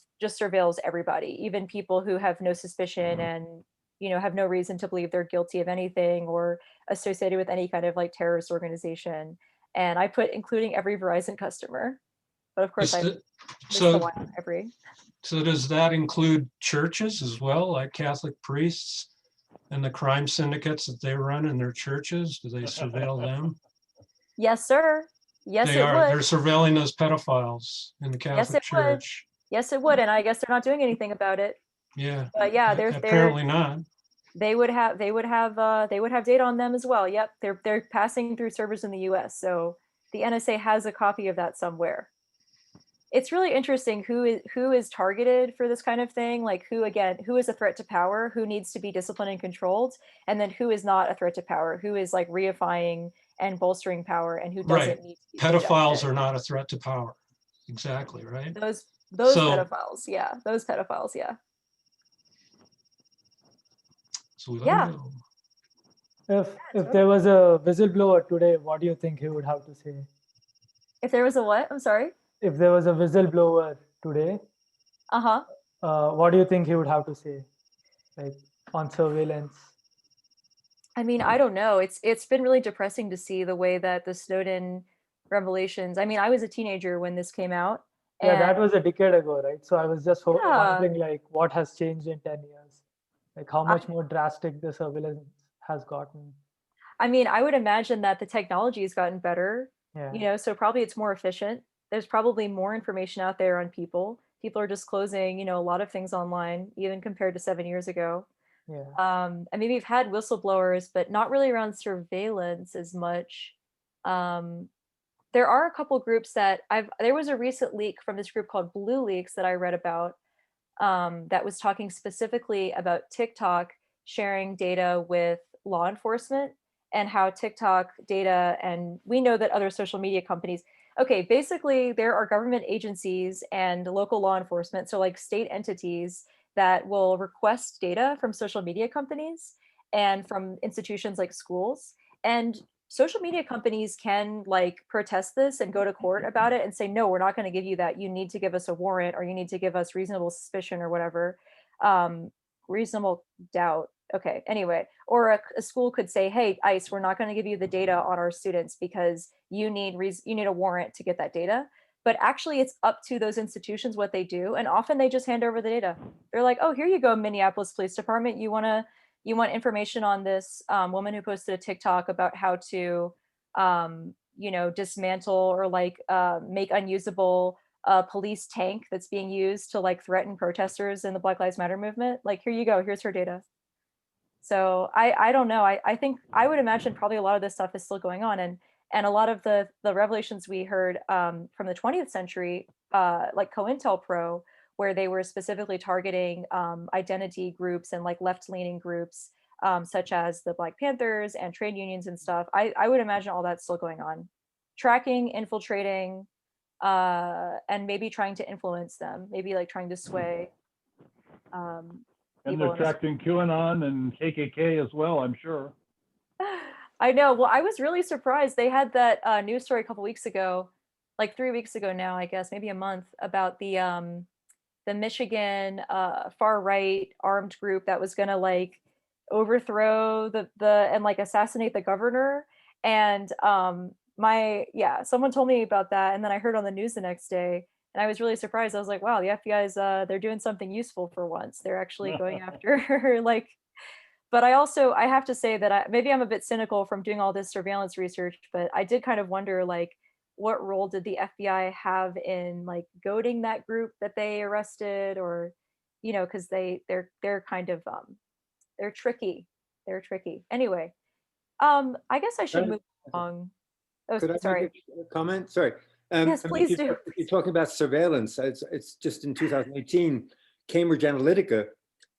everybody, even people who have no suspicion and have no reason to believe they're guilty of anything or associated with any kind of like terrorist organization. And I put including every Verizon customer, but of course I missed the one on every. So does that include churches as well, like Catholic priests and the crime syndicates that they run in their churches? Do they surveil them? Yes, sir. Yes, They it are. would. They're surveilling those pedophiles in the Catholic Yes, it would. Church. Yes, it would. And I guess they're not doing anything about it. Yeah. But yeah, apparently not. They would have data on them as well. Yep, they're passing through servers in the U.S. So the NSA has a copy of that somewhere. It's really interesting who is targeted for this kind of thing. Like who is a threat to power, who needs to be disciplined and controlled, and then who is not a threat to power, who is like reifying and bolstering power, and who doesn't need to be Pedophiles subjected. are not a threat to power. exactly, right? Those So- pedophiles, yeah, those pedophiles, yeah. So we let Yeah. him go. If there was a whistleblower today, what do you think he would have to say? If there was a what? I'm sorry. If there was a whistleblower today, Uh-huh. what do you think he would have to say, like on surveillance? I mean, I don't know. It's been really depressing to see the way that the Snowden revelations. I mean, I was a teenager when this came out. Yeah, And that was a decade ago, right? So I was just Yeah. wondering, like, what has changed in 10 years? Like, how I- much more drastic the surveillance has gotten? I mean, I would imagine that the technology has gotten better, Yeah. so probably it's more efficient. There's probably more information out there on people. People are disclosing, a lot of things online, even compared to 7 years ago. Yeah. I mean, we've had whistleblowers, but not really around surveillance as much. There are a couple groups that there was a recent leak from this group called Blue Leaks that I read about, that was talking specifically about TikTok sharing data with law enforcement and how TikTok data, and we know that other social media companies, okay, basically there are government agencies and local law enforcement, so like state entities that will request data from social media companies and from institutions like schools. And social media companies can like protest this and go to court about it and say, no, we're not going to give you that. You need to give us a warrant, or you need to give us reasonable suspicion or whatever. Reasonable doubt. Okay. Anyway, or a school could say, hey, ICE, we're not going to give you the data on our students because you need a warrant to get that data. But actually, it's up to those institutions what they do, and often they just hand over the data. They're like, oh, here you go, Minneapolis Police Department. You want information on this woman who posted a TikTok about how to, dismantle or like make unusable police tank that's being used to like threaten protesters in the Black Lives Matter movement. Like, here you go, here's her data. So I don't know. I think I would imagine probably a lot of this stuff is still going on, and a lot of the revelations we heard from the 20th century, like COINTELPRO, where they were specifically targeting identity groups and like left-leaning groups, such as the Black Panthers and trade unions and stuff. I would imagine all that's still going on, tracking, infiltrating, and maybe trying to influence them, maybe like trying to sway. And people they're in a tracking QAnon and KKK as well, I'm sure. I know. Well, I was really surprised. They had that news story a couple weeks ago, like 3 weeks ago now, I guess, maybe a month, about the Michigan far right armed group that was gonna like overthrow the and like assassinate the governor. And someone told me about that, and then I heard on the news the next day, and I was really surprised. I was like, wow, the FBI's they're doing something useful for once. They're actually going after like. But I have to say that maybe I'm a bit cynical from doing all this surveillance research, but I did kind of wonder, like, what role did the FBI have in like goading that group that they arrested, or, because they're kind of they're tricky. They're tricky. Anyway, I guess I should Right. move along. Oh, Could I sorry. make a comment? Sorry. Yes, I mean, please if do. if you're talking about surveillance, it's just in 2018, Cambridge Analytica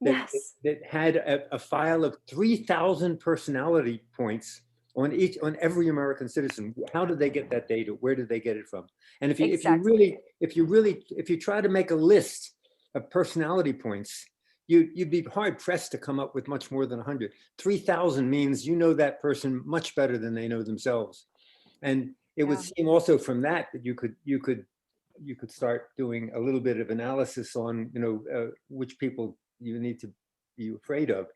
that, Yes. that had a file of 3,000 personality points on every American citizen. How did they get that data? Where did they get it from? And if you try to make a list of personality points, you'd be hard pressed to come up with much more than 100. 3,000 means you know that person much better than they know themselves. And it would seem also from that you could start doing a little bit of analysis on which people you need to be afraid of.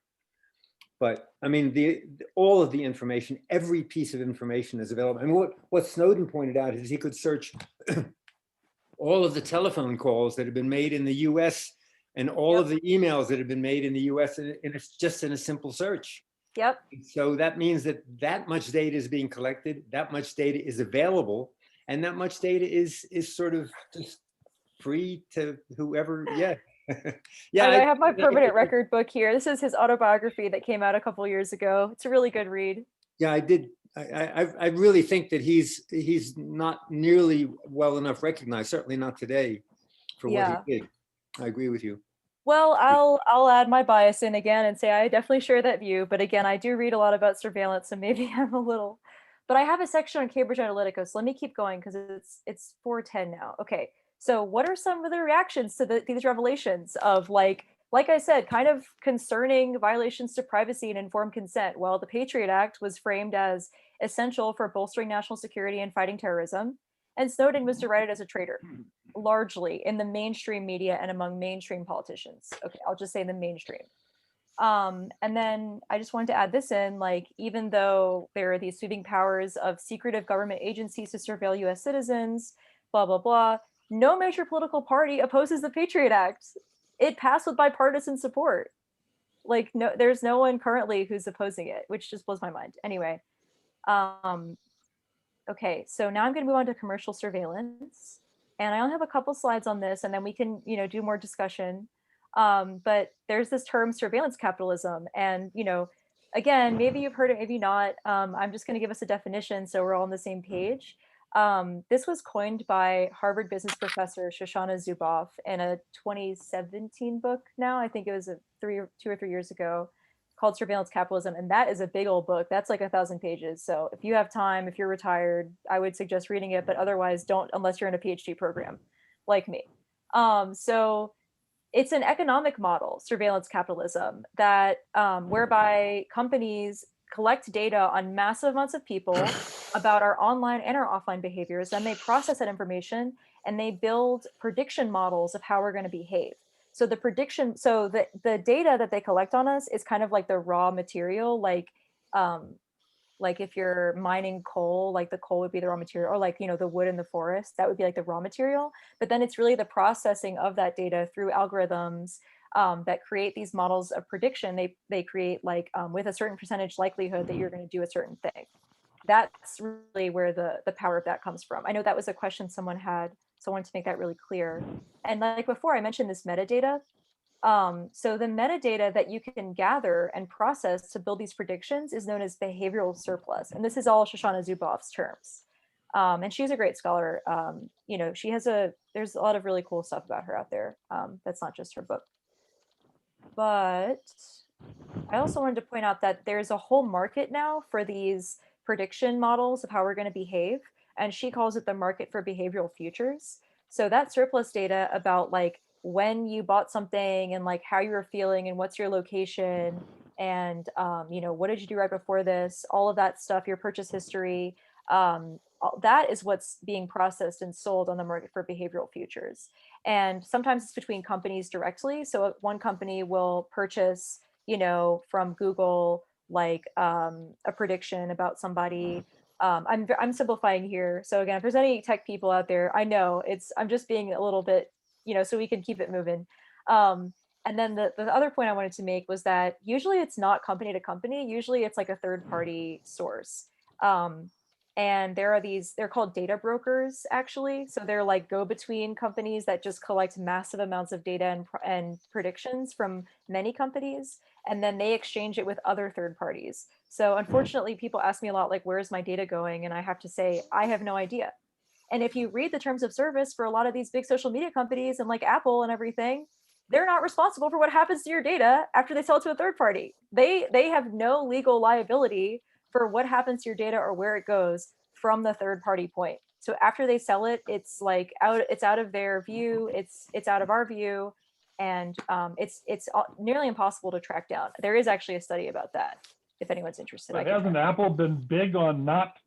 But I mean, all of the information, every piece of information is available. And what Snowden pointed out is he could search all of the telephone calls that have been made in the U.S. and all of the emails that have been made in the U.S. and it's just in a simple search. Yep. So that means that much data is being collected, that much data is available, and that much data is sort of just free to whoever. Yeah. Yeah. I have my permanent record book here. This is his autobiography that came out a couple years ago. It's a really good read. Yeah, I did. I really think that he's not nearly well enough recognized, certainly not today, for what he did. I agree with you. Well, I'll add my bias in again and say I definitely share that view. But again, I do read a lot about surveillance, so maybe I'm a little. But I have a section on Cambridge Analytica, so let me keep going because it's 4:10 now. Okay, So what are some of the reactions to these revelations of like I said, kind of concerning violations to privacy and informed consent? Well, the Patriot Act was framed as essential for bolstering national security and fighting terrorism, and Snowden was derided as a traitor, largely in the mainstream media and among mainstream politicians. Okay, I'll just say the mainstream. And then I just wanted to add this in, like, even though there are these sweeping powers of secretive government agencies to surveil US citizens, blah, blah, blah, no major political party opposes the Patriot Act. It passed with bipartisan support. Like, no, there's no one currently who's opposing it, which just blows my mind. Anyway, okay, so now I'm going to move on to commercial surveillance. And I only have a couple slides on this, and then we can, do more discussion. But there's this term surveillance capitalism. And, again, maybe you've heard it, maybe not. I'm just going to give us a definition so we're all on the same page. This was coined by Harvard business professor Shoshana Zuboff in a 2017 book now. I think it was 2 or 3 years ago, called Surveillance Capitalism. And that is a big old book. That's like 1,000 pages. So if you have time, if you're retired, I would suggest reading it, but otherwise don't, unless you're in a PhD program like me. So it's an economic model, surveillance capitalism, that whereby companies collect data on massive amounts of people about our online and our offline behaviors. Then they process that information and they build prediction models of how we're going to behave. So the prediction, so the data that they collect on us is kind of like the raw material, like if you're mining coal, like the coal would be the raw material, or like, the wood in the forest, that would be like the raw material. But then it's really the processing of that data through algorithms that create these models of prediction. They create like with a certain percentage likelihood that you're going to do a certain thing. That's really where the power of that comes from. I know that was a question someone had, so I wanted to make that really clear. And like before, I mentioned this metadata. So the metadata that you can gather and process to build these predictions is known as behavioral surplus. And this is all Shoshana Zuboff's terms. And she's a great scholar. There's a lot of really cool stuff about her out there. That's not just her book. But I also wanted to point out that there's a whole market now for these prediction models of how we're going to behave. And she calls it the market for behavioral futures. So that surplus data about like when you bought something and like how you were feeling and what's your location and what did you do right before this, all of that stuff, your purchase history, that is what's being processed and sold on the market for behavioral futures. And sometimes it's between companies directly. So one company will purchase from Google like a prediction about somebody. I'm simplifying here, so again, if there's any tech people out there, I know I'm just being a little bit so we can keep it moving. And then the other point I wanted to make was that usually it's not company to company. Usually it's like a third party source. And they're called data brokers, actually. So they're like go-between companies that just collect massive amounts of data and predictions from many companies. And then they exchange it with other third parties. So unfortunately, people ask me a lot, like, where's my data going? And I have to say, I have no idea. And if you read the terms of service for a lot of these big social media companies and like Apple and everything, they're not responsible for what happens to your data after they sell it to a third party. They have no legal liability for what happens to your data or where it goes from the third party point. So after they sell it, it's like it's out of their view, it's out of our view, and it's nearly impossible to track down. There is actually a study about that, if anyone's interested. But hasn't Apple been big on not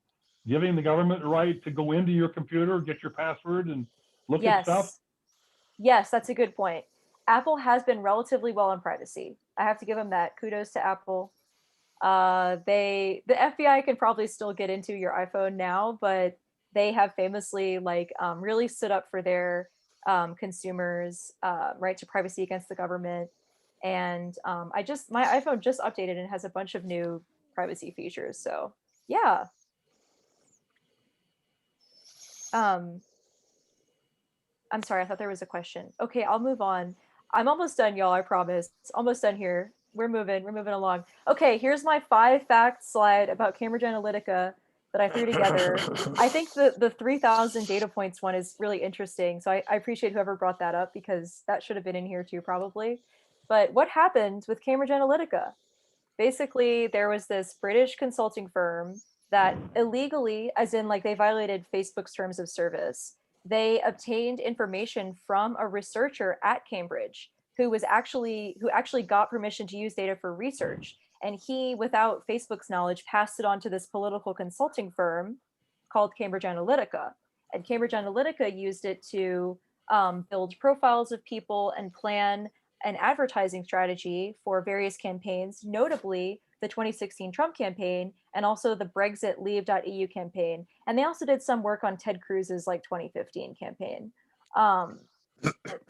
giving the government the right to go into your computer, get your password, and look at stuff? Yes, that's a good point. Apple has been relatively well on privacy. I have to give them that. Kudos to Apple. The FBI can probably still get into your iPhone now, but they have famously really stood up for their consumers' right to privacy against the government. And my iPhone just updated and has a bunch of new privacy features. So yeah. I'm sorry, I thought there was a question. Okay, I'll move on. I'm almost done, y'all, I promise. Almost done here. We're moving along. Okay, here's my 5 facts slide about Cambridge Analytica that I threw together. I think the 3,000 data points one is really interesting. So I appreciate whoever brought that up because that should have been in here too, probably. But what happened with Cambridge Analytica? Basically, there was this British consulting firm that illegally, as in like they violated Facebook's terms of service, they obtained information from a researcher at Cambridge who actually got permission to use data for research. And he, without Facebook's knowledge, passed it on to this political consulting firm called Cambridge Analytica. And Cambridge Analytica used it to build profiles of people and plan an advertising strategy for various campaigns, notably the 2016 Trump campaign and also the Brexit Leave.eu campaign. And they also did some work on Ted Cruz's like 2015 campaign.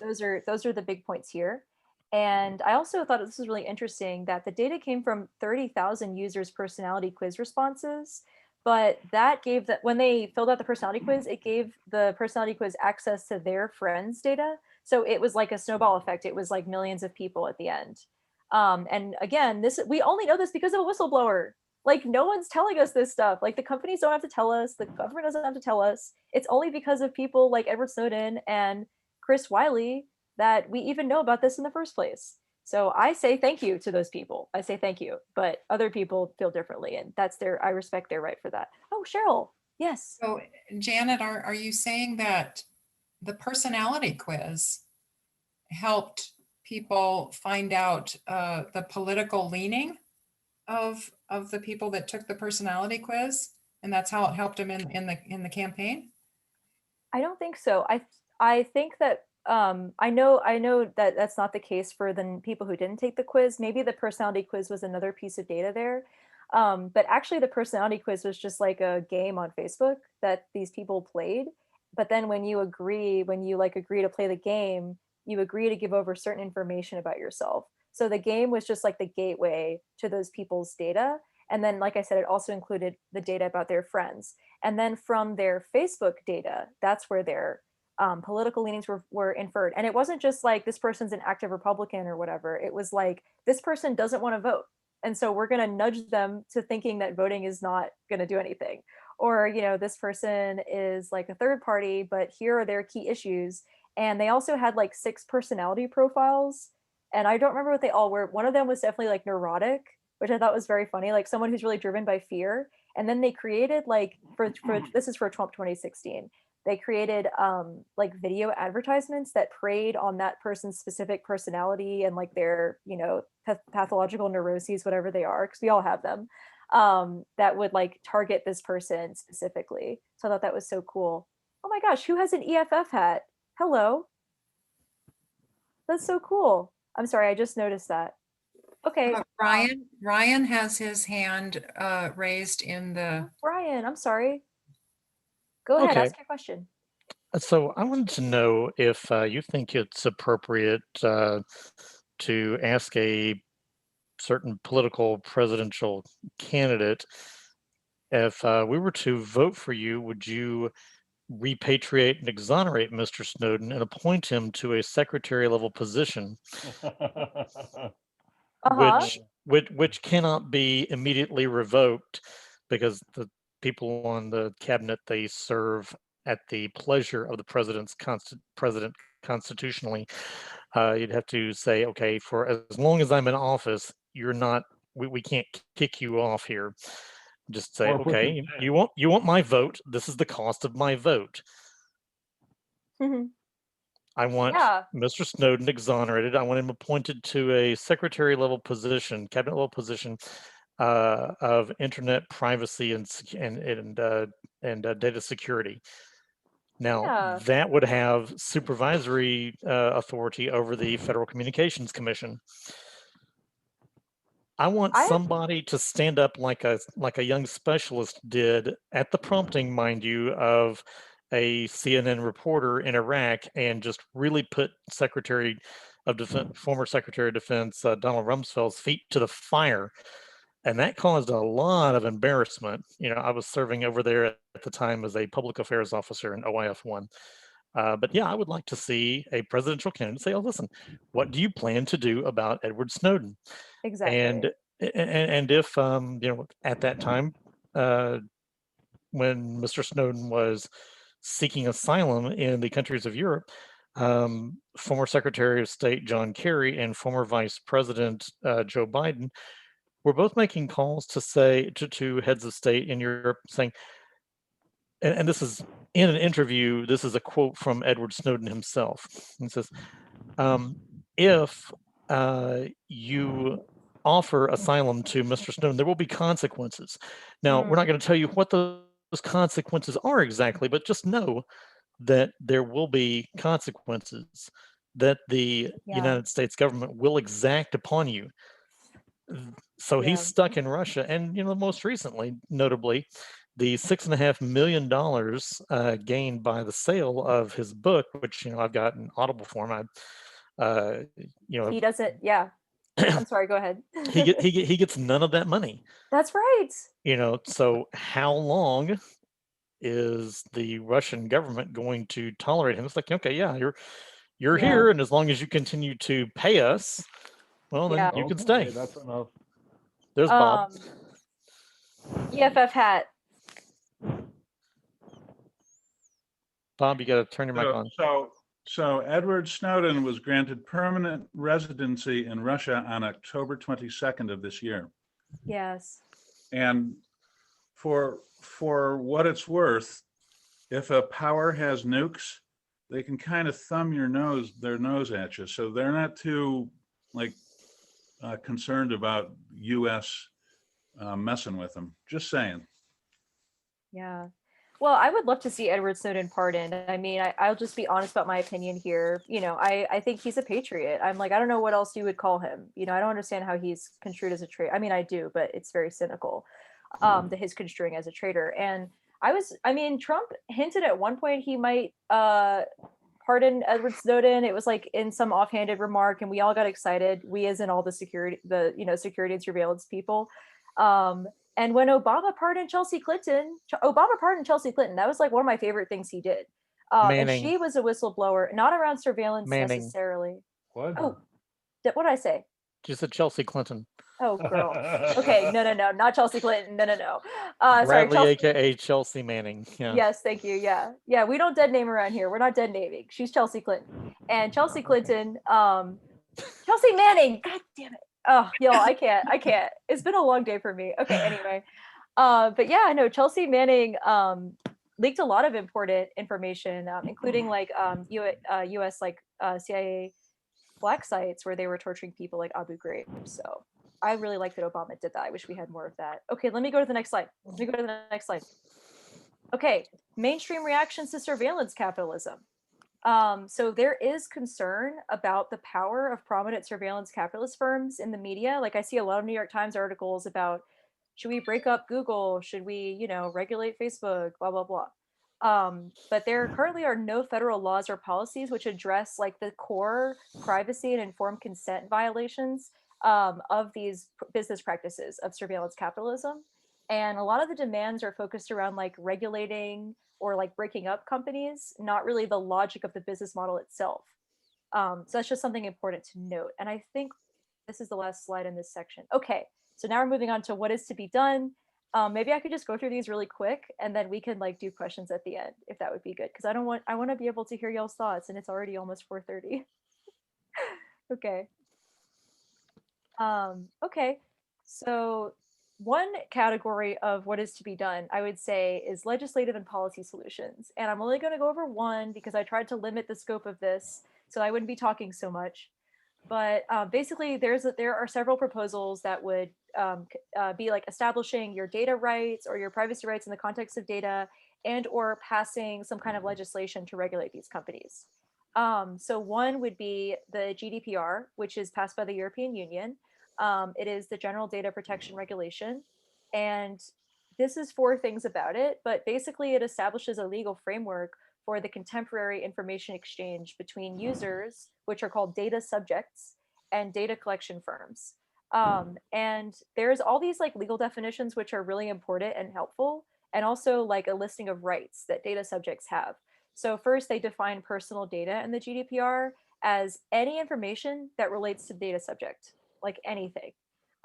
Those are the big points here. And I also thought this was really interesting that the data came from 30,000 users' personality quiz responses, but that gave that when they filled out the personality quiz, it gave the personality quiz access to their friends' data. So it was like a snowball effect. It was like millions of people at the end. And again, we only know this because of a whistleblower. Like no one's telling us this stuff. Like the companies don't have to tell us. The government doesn't have to tell us. It's only because of people like Edward Snowden and Chris Wiley that we even know about this in the first place. So I say thank you to those people. I say thank you, but other people feel differently, and I respect their right for that. Oh, Cheryl, yes. So Janet, are you saying that the personality quiz helped people find out the political leaning of the people that took the personality quiz, and that's how it helped them in the campaign? I don't think so. I think that I know that that's not the case for the people who didn't take the quiz. Maybe the personality quiz was another piece of data there. But actually the personality quiz was just like a game on Facebook that these people played. But then when you agree to play the game, you agree to give over certain information about yourself. So the game was just like the gateway to those people's data. And then, like I said, it also included the data about their friends. And then from their Facebook data, that's where their political leanings were inferred. And it wasn't just like this person's an active Republican or whatever. It was like this person doesn't want to vote. And so we're going to nudge them to thinking that voting is not going to do anything. Or, this person is like a third party, but here are their key issues. And they also had like 6 personality profiles. And I don't remember what they all were. One of them was definitely like neurotic, which I thought was very funny, like someone who's really driven by fear. And then they created like, this is for Trump 2016. They created like video advertisements that preyed on that person's specific personality and like their, pathological neuroses, whatever they are, because we all have them, that would like target this person specifically. So I thought that was so cool. Oh my gosh, who has an EFF hat? Hello. That's so cool. I'm sorry, I just noticed that. Okay. Ryan has his hand raised in the... Ryan, I'm sorry. Go ahead, ask your question. So I wanted to know if you think it's appropriate to ask a certain political presidential candidate, if we were to vote for you, would you repatriate and exonerate Mr. Snowden and appoint him to a secretary level position, which cannot be immediately revoked because the people on the cabinet, they serve at the pleasure of the president constitutionally. You'd have to say, okay, for as long as I'm in office, we can't kick you off here. Just say, okay, you want my vote. This is the cost of my vote. I want Mr. Snowden exonerated. I want him appointed to a secretary level position, cabinet level position of internet privacy and data security. Now that would have supervisory authority over the Federal Communications Commission. I want somebody to stand up like a young specialist did at the prompting, mind you, of a CNN reporter in Iraq, and just really put former Secretary of Defense Donald Rumsfeld's feet to the fire. And that caused a lot of embarrassment. I was serving over there at the time as a public affairs officer in OIF-1. But yeah, I would like to see a presidential candidate say, oh, listen, what do you plan to do about Edward Snowden? Exactly. And if, at that time, when Mr. Snowden was seeking asylum in the countries of Europe, former Secretary of State John Kerry and former Vice President Joe Biden were both making calls to say to heads of state in Europe saying, and this is in an interview, this is a quote from Edward Snowden himself. He says, if you offer asylum to Mr. Snowden, there will be consequences. Now, we're not going to tell you what those consequences are exactly, but just know that there will be consequences that the United States government will exact upon you. So he's stuck in Russia. And, most recently, notably, the $6.5 million gained by the sale of his book, which, I've got in Audible form. He doesn't, I'm sorry, go ahead. he gets none of that money. That's right. So how long is the Russian government going to tolerate him? It's like, okay, you're here, and as long as you continue to pay us, well, then you can stay. That's enough. There's Bob. EFF hat. Bob, you got to turn your mic on. So Edward Snowden was granted permanent residency in Russia on October 22nd of this year. Yes. And for what it's worth, if a power has nukes, they can kind of thumb their nose at you. So they're not too concerned about US messing with them. Just saying. Yeah. Well, I would love to see Edward Snowden pardoned. I mean, I'll just be honest about my opinion here. I think he's a patriot. I'm like, I don't know what else you would call him. I don't understand how he's construed as a traitor. I mean, I do, but it's very cynical, that his construing as a traitor. And Trump hinted at one point he might pardon Edward Snowden. It was like in some offhanded remark, and we all got excited. We, as in all the security and surveillance people. And when Obama pardoned Chelsea Clinton, that was like one of my favorite things he did. And she was a whistleblower, not around surveillance necessarily. What? Oh, what did I say? You said Chelsea Clinton. Oh, girl. Okay, no, not Chelsea Clinton. No. Bradley, sorry, aka Chelsea Manning. Yeah. Yes, thank you. Yeah. We don't dead name around here. We're not dead naming. She's Chelsea Clinton, and Chelsea Clinton, Chelsea Manning. God damn it. Oh, y'all, I can't. It's been a long day for me. Okay, anyway. But yeah, no, Chelsea Manning leaked a lot of important information, including like US CIA black sites where they were torturing people like Abu Ghraib. So I really like that Obama did that. I wish we had more of that. Okay, let me go to the next slide. Okay, mainstream reactions to surveillance capitalism. So there is concern about the power of prominent surveillance capitalist firms in the media. Like I see a lot of New York Times articles about, should we break up Google? Should we, regulate Facebook, blah, blah, blah. But there currently are no federal laws or policies which address like the core privacy and informed consent violations of these business practices of surveillance capitalism. And a lot of the demands are focused around like regulating or like breaking up companies, not really the logic of the business model itself. So that's just something important to note. And I think this is the last slide in this section. Okay, so now we're moving on to what is to be done. Maybe I could just go through these really quick and then we can like do questions at the end, if that would be good. Because I want to be able to hear y'all's thoughts, and it's already almost 4:30. Okay. Okay, so one category of what is to be done, I would say, is legislative and policy solutions. And I'm only going to go over one because I tried to limit the scope of this so I wouldn't be talking so much. But basically, there are several proposals that would be like establishing your data rights or your privacy rights in the context of data, and or passing some kind of legislation to regulate these companies. So one would be the GDPR, which is passed by the European Union. It is the General Data Protection Regulation. And this is 4 things about it, but basically it establishes a legal framework for the contemporary information exchange between users, which are called data subjects, and data collection firms. And there's all these like legal definitions, which are really important and helpful, and also like a listing of rights that data subjects have. So first, they define personal data in the GDPR as any information that relates to the data subject, like anything.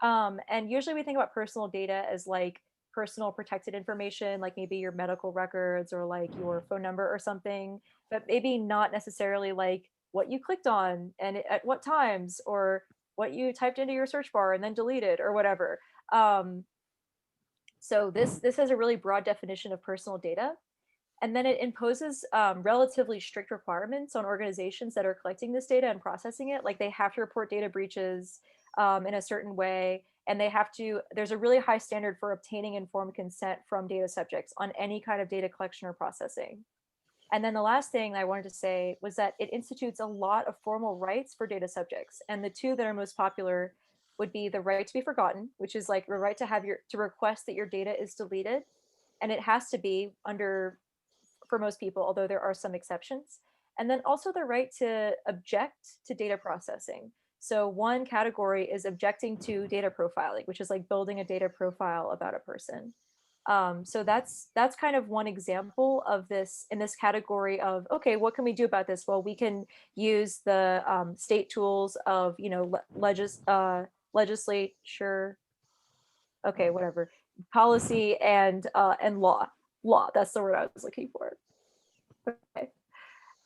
And usually we think about personal data as like personal protected information, like maybe your medical records or like your phone number or something, but maybe not necessarily like what you clicked on and at what times, or what you typed into your search bar and then deleted or whatever. So this has a really broad definition of personal data. And then it imposes relatively strict requirements on organizations that are collecting this data and processing it. Like they have to report data breaches in a certain way. And they have to, there's a really high standard for obtaining informed consent from data subjects on any kind of data collection or processing. And then the last thing I wanted to say was that it institutes a lot of formal rights for data subjects. And the two that are most popular would be the right to be forgotten, which is like the right to have to request that your data is deleted. And it has to be under, for most people, although there are some exceptions. And then also the right to object to data processing. So one category is objecting to data profiling, which is like building a data profile about a person. So that's kind of one example of this in this category of, okay, what can we do about this? Well, we can use the state tools of, you know, legislature, okay, whatever, policy and law. That's the word I was looking for. Okay.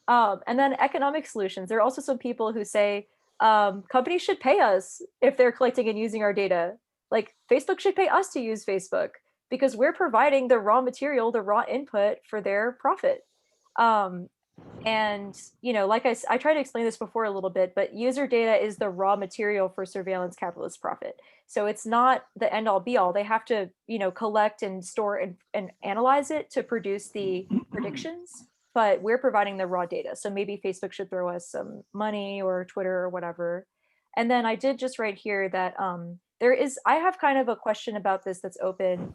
And then economic solutions. There are also some people who say companies should pay us if they're collecting and using our data. Like Facebook should pay us to use Facebook, because we're providing the raw material, the raw input for their profit. And, you know, like I tried to explain this before a little bit, but user data is the raw material for surveillance capitalist profit. So it's not the end all be all. They have to, you know, collect and store and analyze it to produce the predictions, but we're providing the raw data. So maybe Facebook should throw us some money, or Twitter or whatever. And then I did just write here that I have kind of a question about this that's open,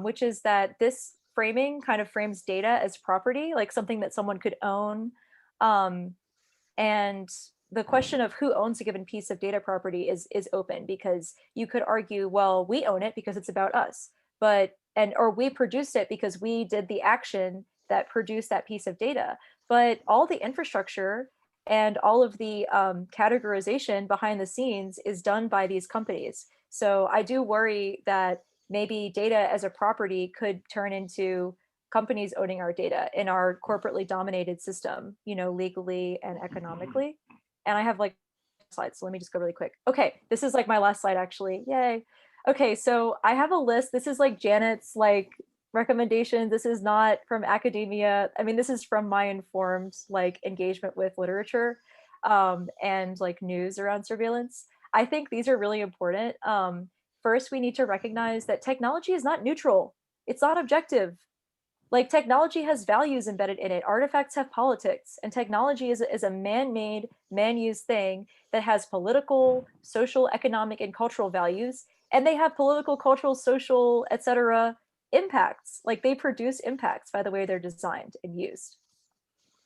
which is that this framing kind of frames data as property, like something that someone could own. And the question of who owns a given piece of data property is open, because you could argue, well, we own it because it's about us, or we produced it because we did the action that produced that piece of data. But all the infrastructure and all of the categorization behind the scenes is done by these companies. So I do worry that maybe data as a property could turn into companies owning our data in our corporately dominated system, you know, legally and economically. And I have like slides, so let me just go really quick. Okay, this is like my last slide actually, yay. Okay, so I have a list. This is like Janet's like recommendation. This is not from academia. I mean, this is from my informed like engagement with literature and like news around surveillance. I think these are really important. First, we need to recognize that technology is not neutral. It's not objective. Like technology has values embedded in it. Artifacts have politics, and technology is a man-made, man-used thing that has political, social, economic, and cultural values. And they have political, cultural, social, etc. impacts. Like they produce impacts by the way they're designed and used.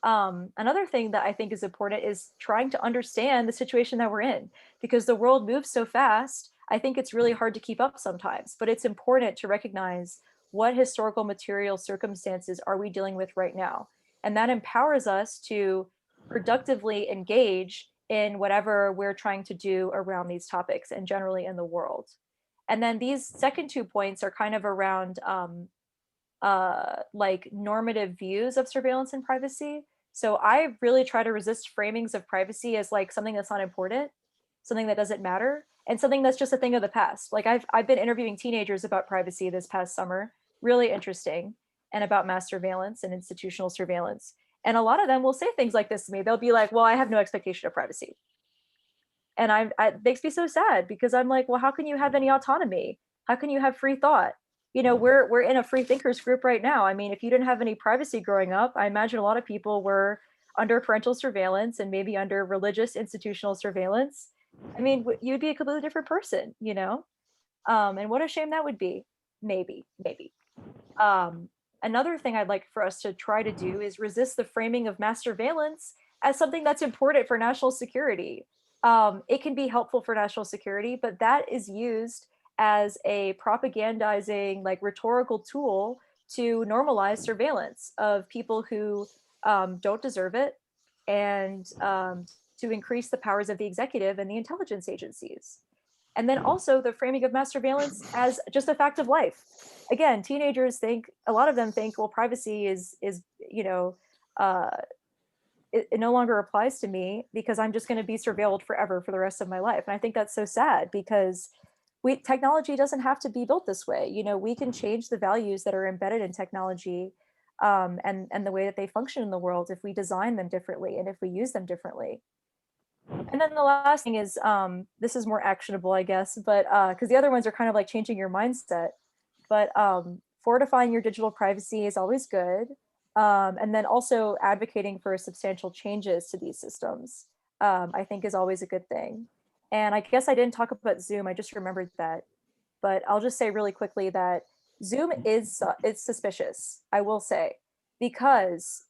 Another thing that I think is important is trying to understand the situation that we're in, because the world moves so fast. I think it's really hard to keep up sometimes, but it's important to recognize what historical material circumstances are we dealing with right now. And that empowers us to productively engage in whatever we're trying to do around these topics and generally in the world. And then these second 2 points are kind of around like normative views of surveillance and privacy. So I really try to resist framings of privacy as like something that's not important, something that doesn't matter, and something that's just a thing of the past. Like I've been interviewing teenagers about privacy this past summer, really interesting, and about mass surveillance and institutional surveillance. And a lot of them will say things like this to me. They'll be like, well, I have no expectation of privacy. And it makes me so sad, because I'm like, well, how can you have any autonomy? How can you have free thought? You know, we're in a free thinkers group right now. I mean, if you didn't have any privacy growing up, I imagine a lot of people were under parental surveillance and maybe under religious institutional surveillance. I mean, you'd be a completely different person, you know? And what a shame that would be. Maybe. Another thing I'd like for us to try to do is resist the framing of mass surveillance as something that's important for national security. It can be helpful for national security, but that is used as a propagandizing, like rhetorical tool to normalize surveillance of people who don't deserve it, and to increase the powers of the executive and the intelligence agencies. And then also the framing of mass surveillance as just a fact of life. Again, teenagers think, a lot of them think, well, privacy is you know, it no longer applies to me because I'm just going to be surveilled forever for the rest of my life. And I think that's so sad, because technology doesn't have to be built this way. You know, we can change the values that are embedded in technology and the way that they function in the world if we design them differently and if we use them differently. And then the last thing is, this is more actionable, I guess, but because the other ones are kind of like changing your mindset, but fortifying your digital privacy is always good. And then also advocating for substantial changes to these systems, I think is always a good thing. And I guess I didn't talk about Zoom, I just remembered that, but I'll just say really quickly that Zoom is it's suspicious, I will say, because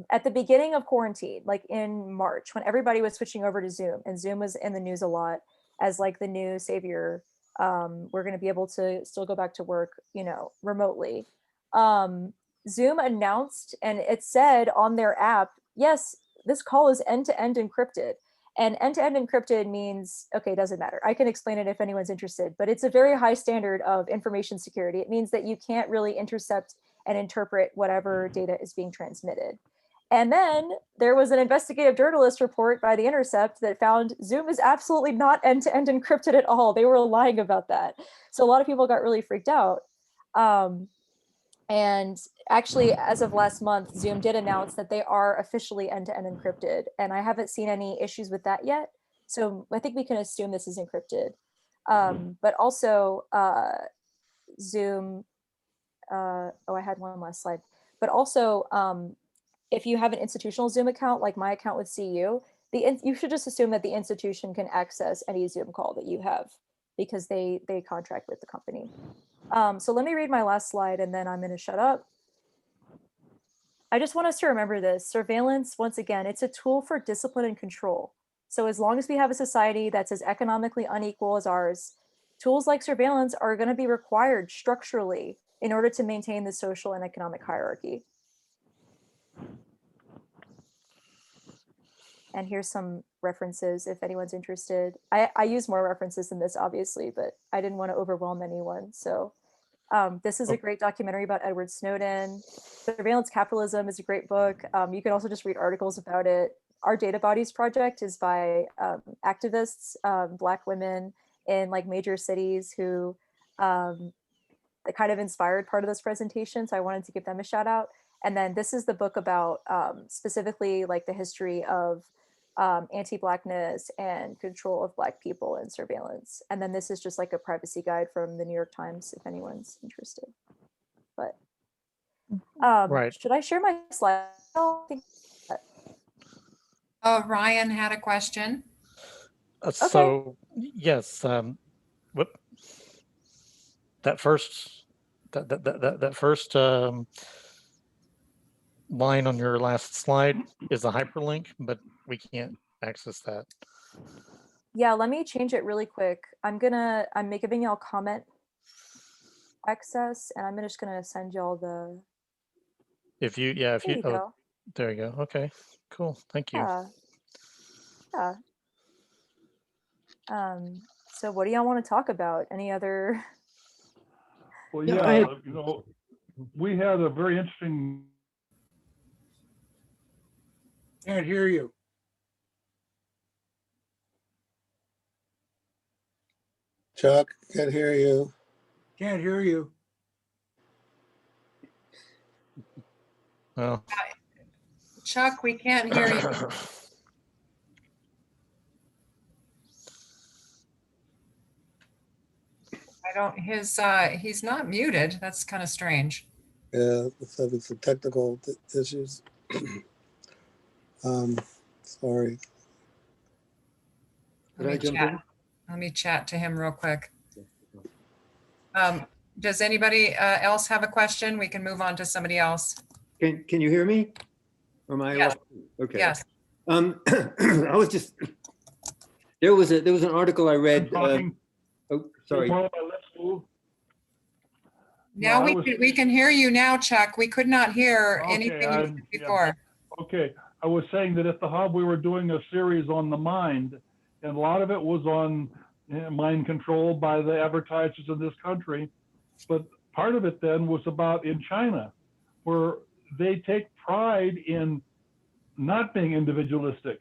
at the beginning of quarantine, like in March, when everybody was switching over to Zoom, and Zoom was in the news a lot as like the new savior, we're going to be able to still go back to work, you know, remotely. Zoom announced, and it said on their app, yes, this call is end-to-end encrypted. And end-to-end encrypted means, okay, it doesn't matter. I can explain it if anyone's interested, but it's a very high standard of information security. It means that you can't really intercept and interpret whatever data is being transmitted. And then there was an investigative journalist report by The Intercept that found Zoom is absolutely not end-to-end encrypted at all. They were lying about that. So a lot of people got really freaked out. And actually, as of last month, Zoom did announce that they are officially end-to-end encrypted. And I haven't seen any issues with that yet. So I think we can assume this is encrypted. But also Zoom, oh, I had one last slide. But also, if you have an institutional Zoom account, like my account with CU, you should just assume that the institution can access any Zoom call that you have because they contract with the company. So let me read my last slide and then I'm going to shut up. I just want us to remember this. Surveillance, once again, it's a tool for discipline and control. So as long as we have a society that's as economically unequal as ours, tools like surveillance are going to be required structurally in order to maintain the social and economic hierarchy. And here's some references if anyone's interested. I use more references than this, obviously, but I didn't want to overwhelm anyone. So this is a great documentary about Edward Snowden. Surveillance Capitalism is a great book. You can also just read articles about it. Our Data Bodies project is by activists, Black women in like major cities who that kind of inspired part of this presentation. So I wanted to give them a shout out. And then this is the book about specifically like the history of anti-Blackness and control of Black people and surveillance. And then this is just like a privacy guide from the New York Times if anyone's interested. But Right. Should I share my slide? Ryan had a question. So yes, whoop. That first line on your last slide is a hyperlink, but we can't access that. Yeah, let me change it really quick. I'm giving y'all comment access, and I'm just gonna send y'all the. There you go. Okay, cool. Thank you. Yeah. So what do y'all want to talk about? Any other? Well, yeah, you know, we had a very interesting. Can't hear you. Chuck, can't hear you. Can't hear you. Oh. Chuck, we can't hear you. He's not muted. That's kind of strange. Yeah, it's having some technical issues. Sorry. Let me chat to him real quick. Does anybody else have a question? We can move on to somebody else. Can you hear me? Or am I Yes. Okay. Yes. I was just there was an article I read. Oh, sorry. Now we can hear you now, Chuck. We could not hear anything you said before. Yeah. Okay, I was saying that at the Hub we were doing a series on the mind, and a lot of it was on mind control by the advertisers in this country. But part of it then was about in China, where they take pride in not being individualistic.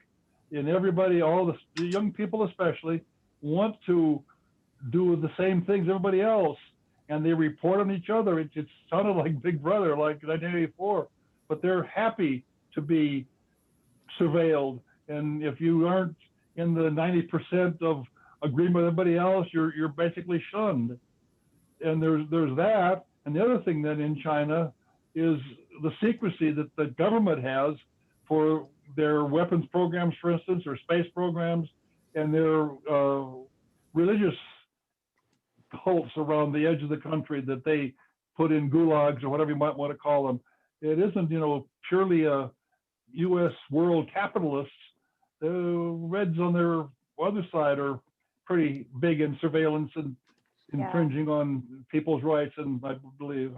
And everybody, all the young people especially, want to do the same things everybody else. And they report on each other. It sounded like Big Brother, like 1984. but they're happy to be surveilled. And if you aren't in the 90% of agreement with everybody else, you're basically shunned. And there's that. And the other thing then in China is the secrecy that the government has for their weapons programs, for instance, or space programs, and their religious cults around the edge of the country that they put in gulags or whatever you might want to call them. It isn't, purely a U.S. world capitalists. The Reds on their other side are pretty big in surveillance and infringing on people's rights, and I believe.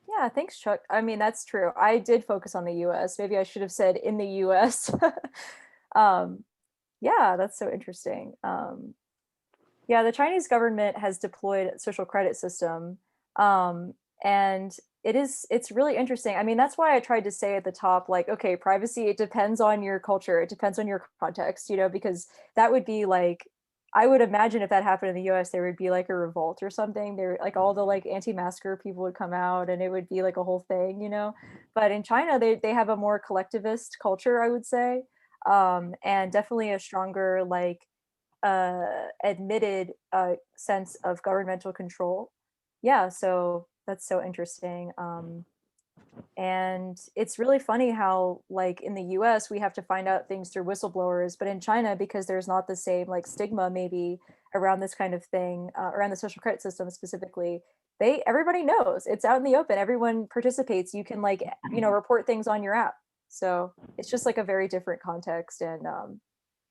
Yeah, thanks, Chuck. I mean, that's true. I did focus on the US. Maybe I should have said in the US. Yeah, that's so interesting. Yeah, the Chinese government has deployed a social credit system. And it's really interesting. I mean, that's why I tried to say at the top, like, okay, privacy, it depends on your culture. It depends on your context, because that would be like, I would imagine if that happened in the US, there would be like a revolt or something. There, like all the like anti-masker people would come out and it would be like a whole thing, But in China, they have a more collectivist culture, I would say. And definitely a stronger like admitted sense of governmental control. Yeah, so that's so interesting. And it's really funny how like in the US we have to find out things through whistleblowers, but in China, because there's not the same like stigma maybe around this kind of thing, around the social credit system specifically, everybody knows, it's out in the open, everyone participates, you can like report things on your app. So it's just like a very different context. And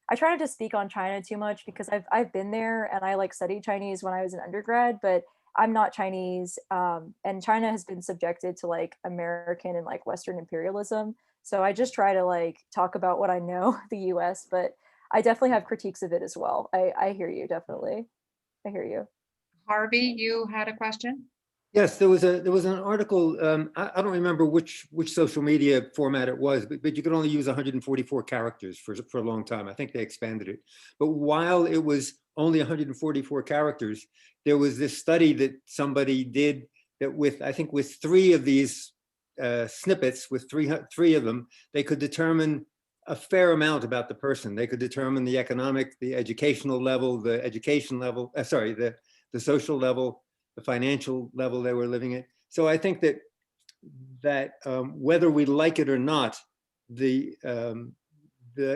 I try not to speak on China too much because I've been there and I like studied Chinese when I was an undergrad, but I'm not Chinese, and China has been subjected to like American and like Western imperialism. So I just try to like talk about what I know, the US, but I definitely have critiques of it as well. I hear you, definitely. I hear you. Harvey, you had a question? Yes, there was an article. I don't remember which social media format it was, but you could only use 144 characters for a long time. I think they expanded it. But while it was only 144 characters, there was this study that somebody did that with 3 of these snippets, with three of them, they could determine a fair amount about the person. They could determine the economic, the educational level, the social level, the financial level they were living at. So I think that whether we like it or not, the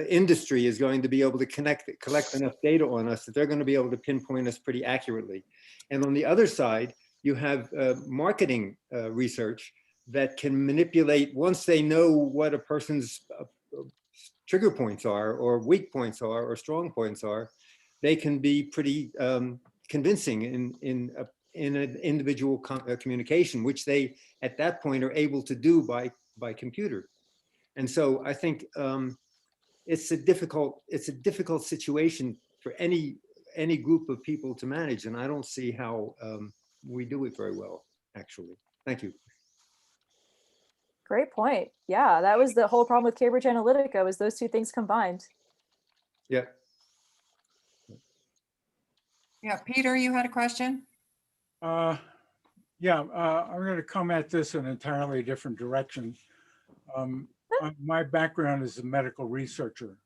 industry is going to be able to collect enough data on us that they're going to be able to pinpoint us pretty accurately. And on the other side, you have marketing research that can manipulate, once they know what a person's trigger points are, or weak points are, or strong points are, they can be pretty convincing in an individual communication, which they at that point are able to do by computer. And so I think it's a difficult situation for any group of people to manage, and I don't see how we do it very well, actually. Thank you. Great point. Yeah, that was the whole problem with Cambridge Analytica, was those two things combined. Yeah. Yeah, Peter, you had a question? Yeah, I'm going to come at this in an entirely different direction. My background is a medical researcher.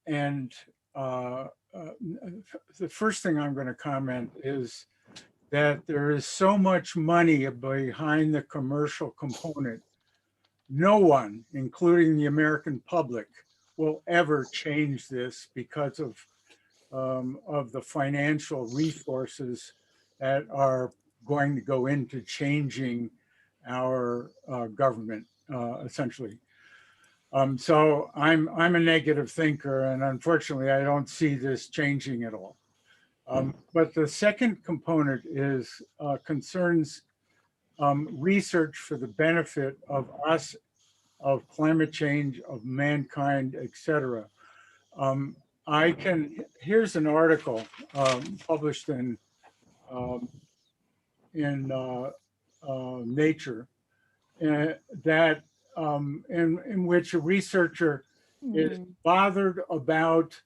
And the first thing I'm going to comment is that there is so much money behind the commercial component. No one, including the American public, will ever change this because of the financial resources that are going to go into changing our government, essentially. So I'm a negative thinker, and unfortunately, I don't see this changing at all. But the second component is concerns research for the benefit of us, of climate change, of mankind, etc. Here's an article published in Nature that in which a researcher is bothered about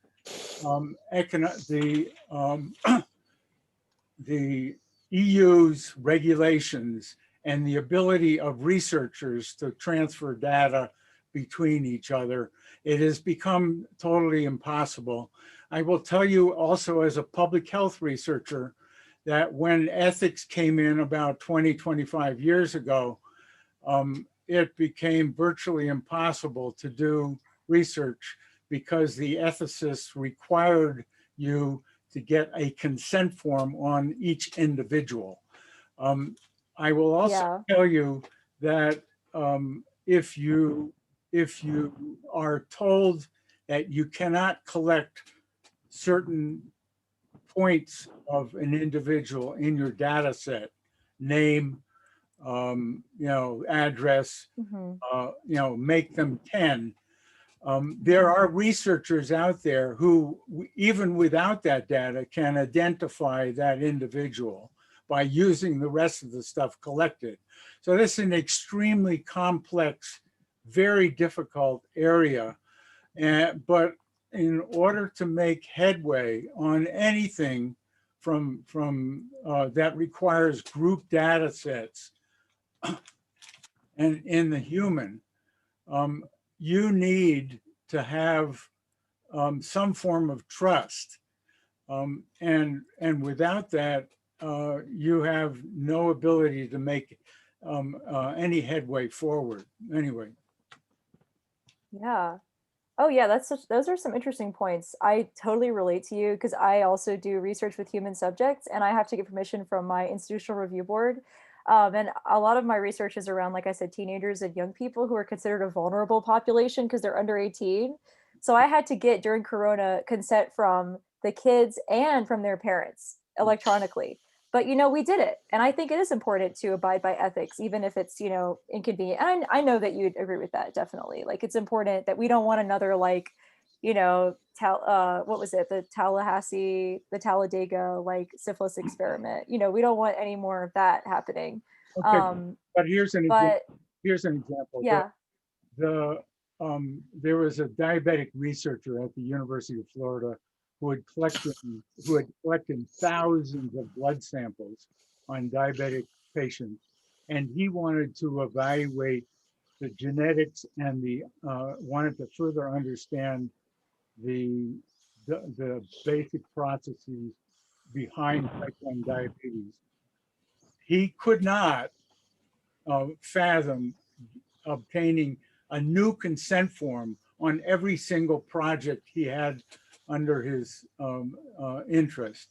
the EU's regulations and the ability of researchers to transfer data between each other, it has become totally impossible. I will tell you also as a public health researcher that when ethics came in about 20, 25 years ago, it became virtually impossible to do research because the ethicists required you to get a consent form on each individual. I will also tell you that if you are told that you cannot collect certain points of an individual in your data set, name, address, make them 10. There are researchers out there who, even without that data, can identify that individual by using the rest of the stuff collected. So this is an extremely complex, very difficult area. But in order to make headway on anything from that requires group data sets and in the human, you need to have some form of trust. And without that, you have no ability to make any headway forward. Anyway. Yeah. Oh yeah, those are some interesting points. I totally relate to you because I also do research with human subjects and I have to get permission from my institutional review board. And a lot of my research is around, like I said, teenagers and young people who are considered a vulnerable population because they're under 18. So I had to get during Corona consent from the kids and from their parents electronically. But we did it. And I think it is important to abide by ethics, even if it's, inconvenient. And I know that you'd agree with that, definitely. Like it's important that we don't want another what was it? The Talladega syphilis experiment. We don't want any more of that happening. Okay, but here's an example. Yeah. There was a diabetic researcher at the University of Florida who had collected thousands of blood samples on diabetic patients, and he wanted to evaluate the genetics and wanted to further understand the basic processes behind type 1 diabetes. He could not fathom obtaining a new consent form on every single project he had under his interest.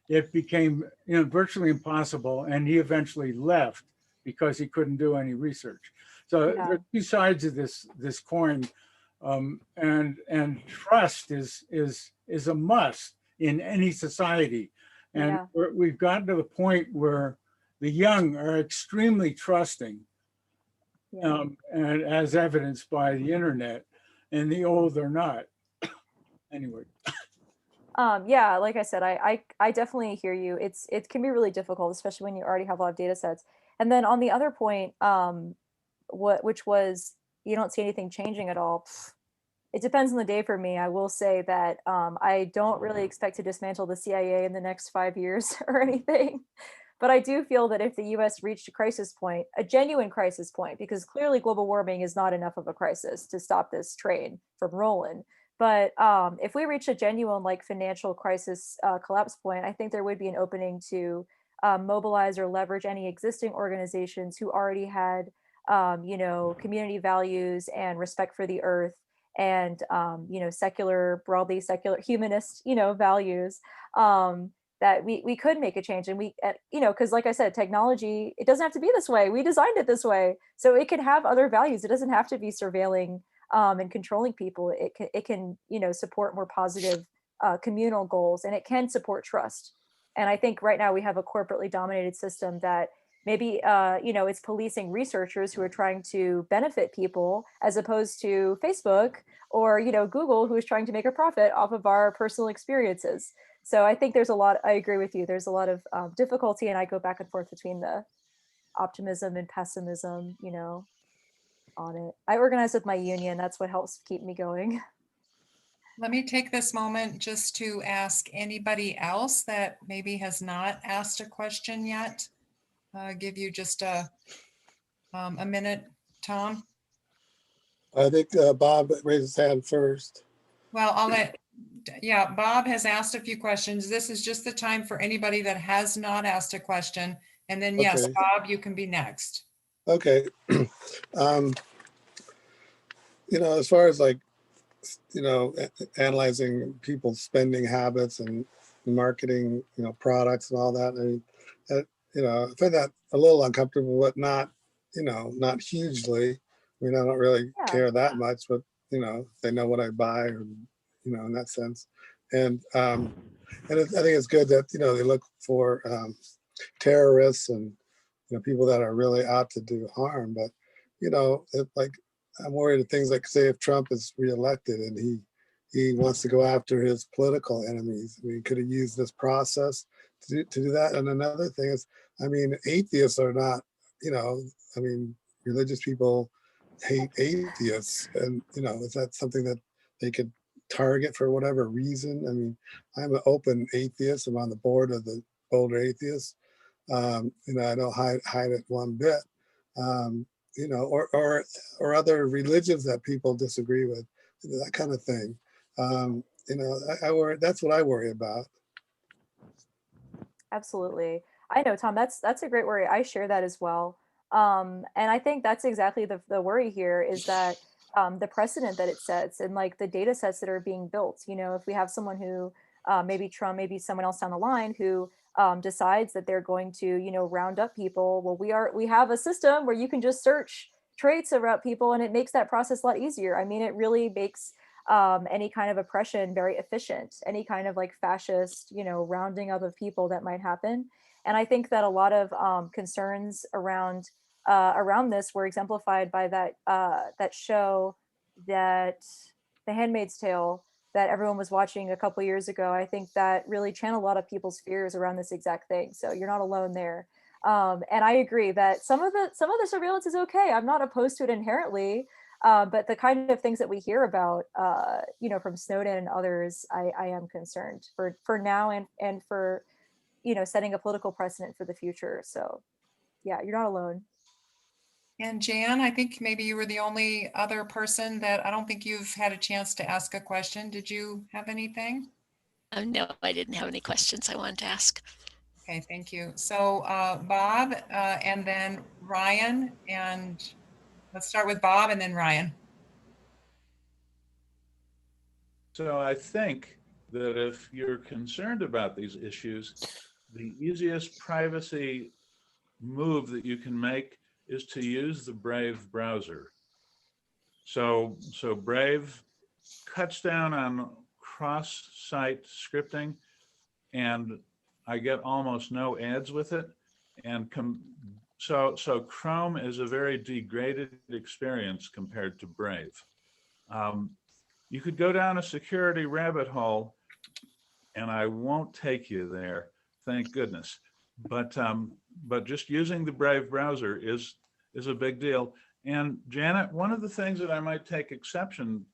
It became virtually impossible, and he eventually left because he couldn't do any research. So there are two sides of this coin, and trust is a must in any society. And we've gotten to the point where the young are extremely trusting, and as evidenced by the internet, and the old are not. Anyway. Yeah, like I said, I definitely hear you. It can be really difficult, especially when you already have a lot of data sets. And then on the other point, which was you don't see anything changing at all. It depends on the day for me. I will say that I don't really expect to dismantle the CIA in the next 5 years or anything. But I do feel that if the US reached a crisis point, a genuine crisis point, because clearly global warming is not enough of a crisis to stop this train from rolling. But if we reach a genuine financial crisis collapse point, I think there would be an opening to mobilize or leverage any existing organizations who already had, community values and respect for the earth and, broadly secular humanist, values that we could make a change. And because like I said, technology, it doesn't have to be this way. We designed it this way. So it can have other values. It doesn't have to be surveilling and controlling people. It can support more positive communal goals, and it can support trust. And I think right now we have a corporately dominated system that maybe it's policing researchers who are trying to benefit people, as opposed to Facebook or Google, who is trying to make a profit off of our personal experiences. So I think I agree with you. There's a lot of difficulty, and I go back and forth between the optimism and pessimism, on it. I organize with my union. That's what helps keep me going. Let me take this moment just to ask anybody else that maybe has not asked a question yet give you just a minute, Tom? I think Bob raised his hand first. Well, yeah, Bob has asked a few questions. This is just the time for anybody that has not asked a question. And then, yes, Okay. Bob, you can be next. Okay. As far as like, analyzing people's spending habits and marketing, products and all that, I mean, I find that a little uncomfortable, but not hugely. I mean, I don't really care that much, but they know what I buy, or in that sense. And I think it's good that they look for terrorists and people that are really out to do harm. But like, I'm worried of things like, say, if Trump is reelected and he wants to go after his political enemies. I mean, he could have used this process to do that. And another thing is, I mean, atheists are not, I mean, religious people hate atheists, and is that something that they could target for whatever reason? I mean, I'm an open atheist. I'm on the board of the Boulder Atheists. I don't hide it one bit. Or other religions that people disagree with, that kind of thing. I worry. That's what I worry about. Absolutely. I know, Tom, that's a great worry. I share that as well. And I think that's exactly the worry here, is that the precedent that it sets, and like the data sets that are being built. If we have someone who, maybe Trump, maybe someone else down the line, who decides that they're going to, round up people. Well, we have a system where you can just search traits about people, and it makes that process a lot easier. I mean, it really makes any kind of oppression very efficient, any kind of like fascist, rounding up of people that might happen. And I think that a lot of concerns around this were exemplified by that show, that The Handmaid's Tale, that everyone was watching a couple years ago. I think that really channeled a lot of people's fears around this exact thing. So you're not alone there. And I agree that some of the surveillance is okay. I'm not opposed to it inherently. But the kind of things that we hear about, from Snowden and others, I am concerned for now, and for, setting a political precedent for the future. So yeah, you're not alone. And Jan, I think maybe you were the only other person that I don't think you've had a chance to ask a question. Did you have anything? No, I didn't have any questions I wanted to ask. Okay, thank you. So Bob, and then Ryan, and let's start with Bob and then Ryan. So I think that if you're concerned about these issues, the easiest privacy move that you can make is to use the Brave browser. So Brave cuts down on cross-site scripting, and I get almost no ads with it. And so Chrome is a very degraded experience compared to Brave. You could go down a security rabbit hole, and I won't take you there, thank goodness. But just using the Brave browser is a big deal. And Janet, one of the things that I might take exception,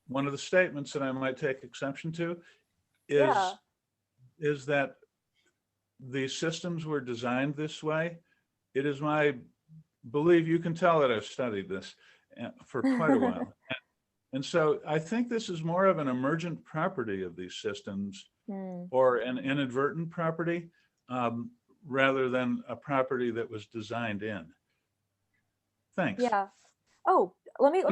one of the statements that I might take exception to is that these systems were designed this way. It is my belief, you can tell that I've studied this for quite a while. And so I think this is more of an emergent property of these systems, or an inadvertent property, rather than a property that was designed in. Thanks. Yeah. Oh, let me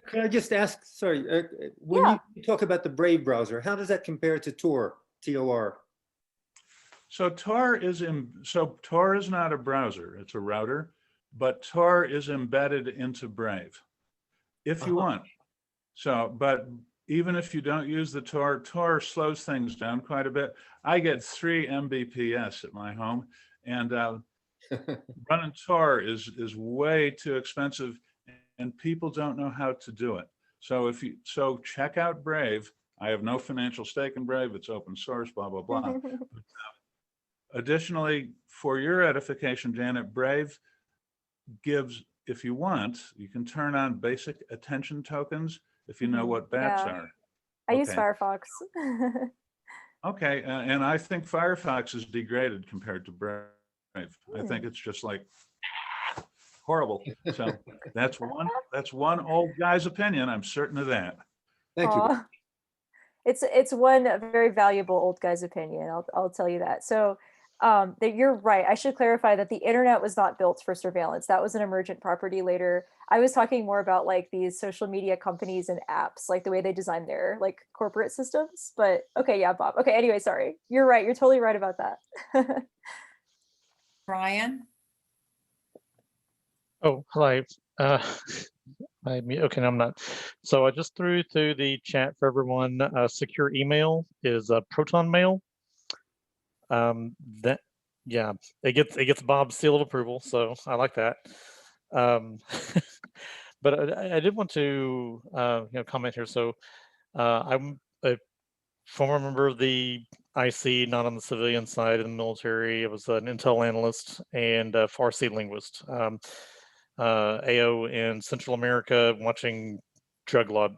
Can I just ask, sorry, when you talk about the Brave browser, how does that compare to Tor, T-O-R? So Tor is not a browser, it's a router, but Tor is embedded into Brave if you want. So, but even if you don't use the Tor slows things down quite a bit. I get 3 Mbps at my home, and running Tor is way too expensive, and people don't know how to do it. So check out Brave. I have no financial stake in Brave. It's open source, blah, blah, blah. Additionally, for your edification, Janet, Brave gives, if you want, you can turn on basic attention tokens if you know what bats are. I use Firefox. Okay, and I think Firefox is degraded compared to Brave. I think it's just like horrible. So that's one old guy's opinion. I'm certain of that. Thank you. Aw. It's one very valuable old guy's opinion. I'll tell you that. So that you're right. I should clarify that the internet was not built for surveillance. That was an emergent property later. I was talking more about like these social media companies and apps, like the way they design their like corporate systems. But okay, yeah, Bob. Okay, anyway, sorry. You're right. You're totally right about that. Brian? Oh, hi. Okay, no, I'm not. So I just threw through the chat for everyone. Secure email is Proton Mail. That, yeah, it gets Bob's seal of approval, so I like that. But I did want to comment here. So I'm a former member of the IC, not on the civilian side of the military. I was an intel analyst and a Farsi linguist. AO in Central America, watching drug lab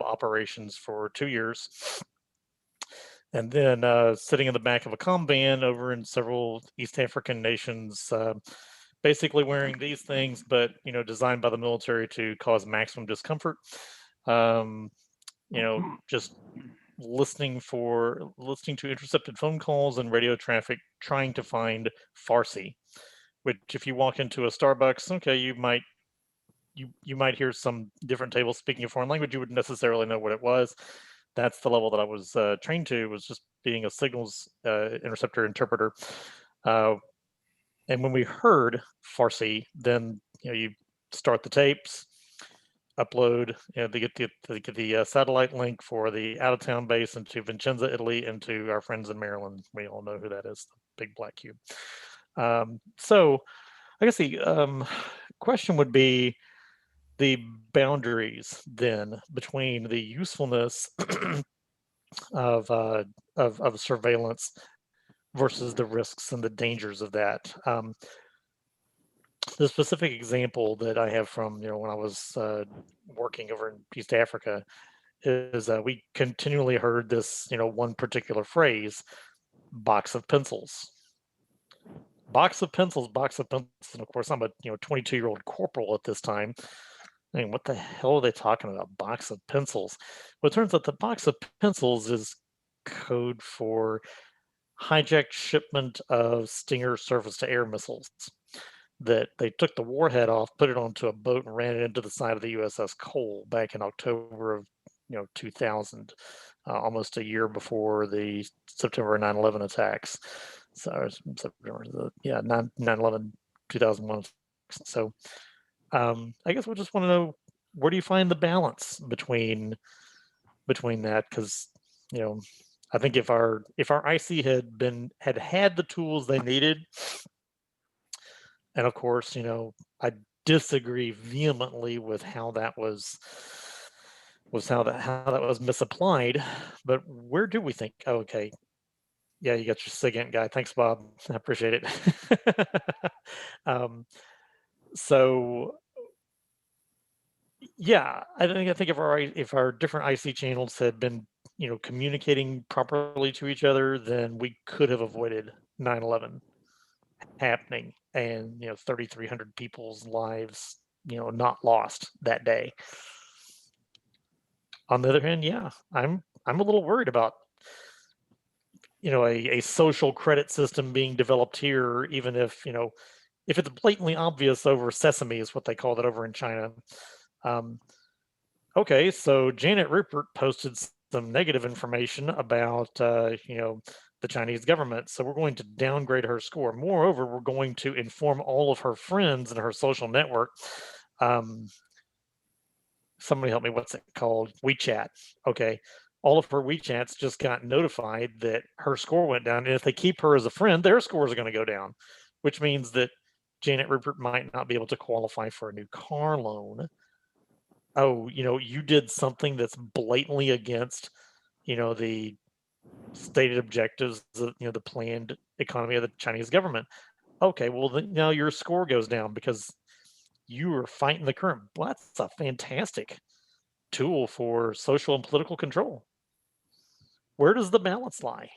operations for 2 years. And then sitting in the back of a comm van over in several East African nations, basically wearing these things, but designed by the military to cause maximum discomfort. Just listening to intercepted phone calls and radio traffic, trying to find Farsi. Which, if you walk into a Starbucks, okay, you might hear some different tables speaking a foreign language. You wouldn't necessarily know what it was. That's the level that I was trained to, was just being a signals interceptor interpreter. And when we heard Farsi, then you start the tapes, upload, they get the satellite link for the out-of-town base into Vincenza, Italy, and to our friends in Maryland. We all know who that is, the big black cube. So I guess the question would be the boundaries then between the usefulness of surveillance versus the risks and the dangers of that. The specific example that I have from when I was working over in East Africa is we continually heard this one particular phrase, box of pencils. Box of pencils, and of course I'm a 22-year-old corporal at this time. I mean, what the hell are they talking about? Box of pencils. Well, it turns out the box of pencils is code for hijacked shipment of Stinger surface-to-air missiles. That they took the warhead off, put it onto a boat, and ran it into the side of the USS Cole back in October of 2000, almost a year before the September 9/11 attacks. So September, 9/11, 2001. So I guess we just want to know, where do you find the balance between that? Because I think if our IC had the tools they needed, and of course I disagree vehemently with how that was misapplied. But where do we think? Oh, okay. Yeah, you got your SIGINT guy. Thanks, Bob. I appreciate it. So yeah, I think if our different IC channels had been communicating properly to each other, then we could have avoided 9/11 happening and 3,300 people's lives not lost that day. On the other hand, yeah, I'm a little worried about a social credit system being developed here, even if if it's blatantly obvious over Sesame, is what they call it over in China. Okay, so Janet Ruppert posted some negative information about the Chinese government, so we're going to downgrade her score. Moreover, we're going to inform all of her friends in her social network. Somebody help me, what's it called? WeChat. Okay, all of her WeChats just got notified that her score went down, and if they keep her as a friend, their scores are going to go down, which means that Janet Ruppert might not be able to qualify for a new car loan. Oh, you did something that's blatantly against the stated objectives of the planned economy of the Chinese government. Okay, well then now your score goes down because you were fighting the current. Well, that's a fantastic tool for social and political control. Where does the balance lie?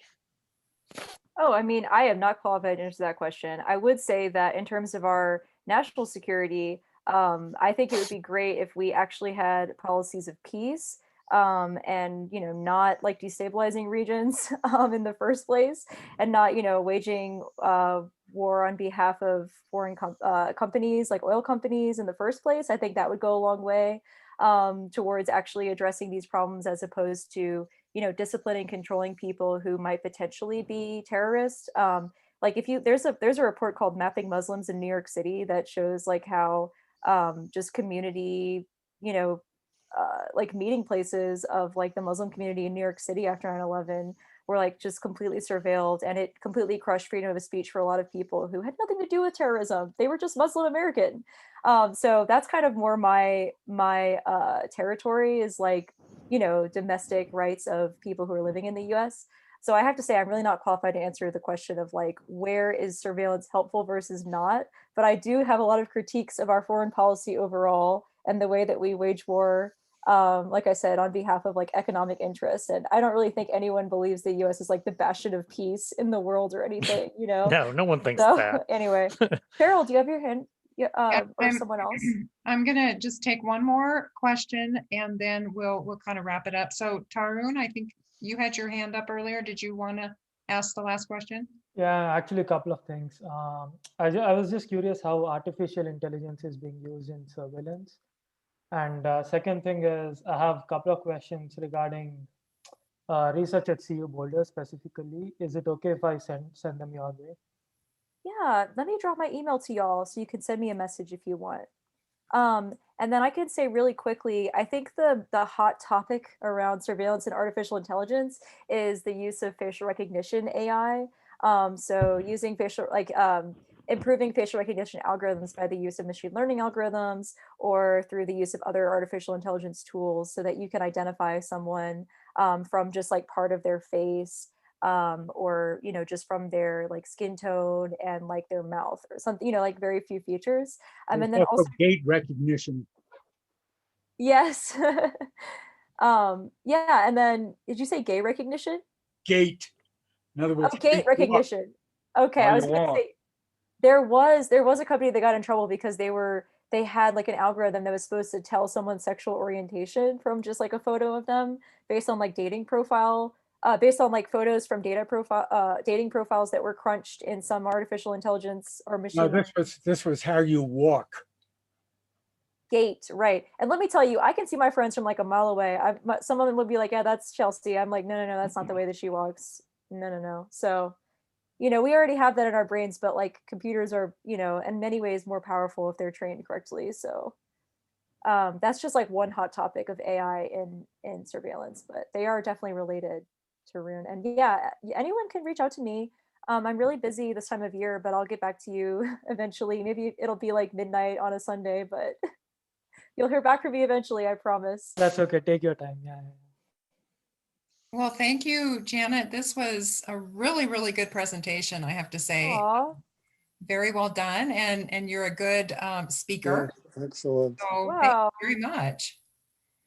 Oh, I mean, I am not qualified to answer that question. I would say that in terms of our national security, I think it would be great if we actually had policies of peace, and not like destabilizing regions in the first place, and not waging war on behalf of foreign companies like oil companies in the first place. I think that would go a long way towards actually addressing these problems, as opposed to disciplining, controlling people who might potentially be terrorists. Like if you there's a report called Mapping Muslims in New York City that shows like how just community, like meeting places of like the Muslim community in New York City after 9/11 were like just completely surveilled, and it completely crushed freedom of speech for a lot of people who had nothing to do with terrorism. They were just Muslim American. So that's kind of more my territory, is like domestic rights of people who are living in the US. So I have to say I'm really not qualified to answer the question of like where is surveillance helpful versus not, but I do have a lot of critiques of our foreign policy overall and the way that we wage war, like I said, on behalf of like economic interests. And I don't really think anyone believes the US is like the bastion of peace in the world or anything, No, no one thinks So that. anyway, Cheryl, do you have your hand? Yeah, Yeah, or someone else? I'm gonna just take one more question and then we'll kind of wrap it up. So Tarun, I think you had your hand up earlier. Did you want to ask the last question? Yeah, actually a couple of things. I was just curious how artificial intelligence is being used in surveillance. And second thing is, I have a couple of questions regarding research at CU Boulder specifically. Is it okay if I send them your way? Yeah, let me drop my email to y'all so you can send me a message if you want. And then I can say really quickly, I think the hot topic around surveillance and artificial intelligence is the use of facial recognition AI. So using improving facial recognition algorithms by the use of machine learning algorithms, or through the use of other artificial intelligence tools, so that you can identify someone from just like part of their face, or just from their like skin tone and like their mouth or something, like very few features. And then also gait recognition. yes. Yeah, and then did you say gay recognition? Gait. In other words, Oh, gait recognition. Okay, I was gonna say there was a company that got in trouble because they had like an algorithm that was supposed to tell someone's sexual orientation from just like a photo of them based on like dating profile, based on like photos from dating profiles that were crunched in some artificial intelligence or machine. No, this was how you walk. Gait, right? And let me tell you, I can see my friends from like a mile away. Some of them would be like, "Yeah, that's Chelsea." I'm like, "No, that's not the way that she walks." No. So, we already have that in our brains, but like computers are, in many ways more powerful if they're trained correctly. So, that's just like one hot topic of AI in surveillance, but they are definitely related to Rune. And yeah, anyone can reach out to me. I'm really busy this time of year, but I'll get back to you eventually. Maybe it'll be like midnight on a Sunday, but you'll hear back from me eventually, I promise. That's okay. Take your time. Yeah. Well, thank you, Janet. This was a really, really good presentation, I have to say. Aww. Very well done. And you're a good speaker. Yeah, excellent. So Wow. thank you very much.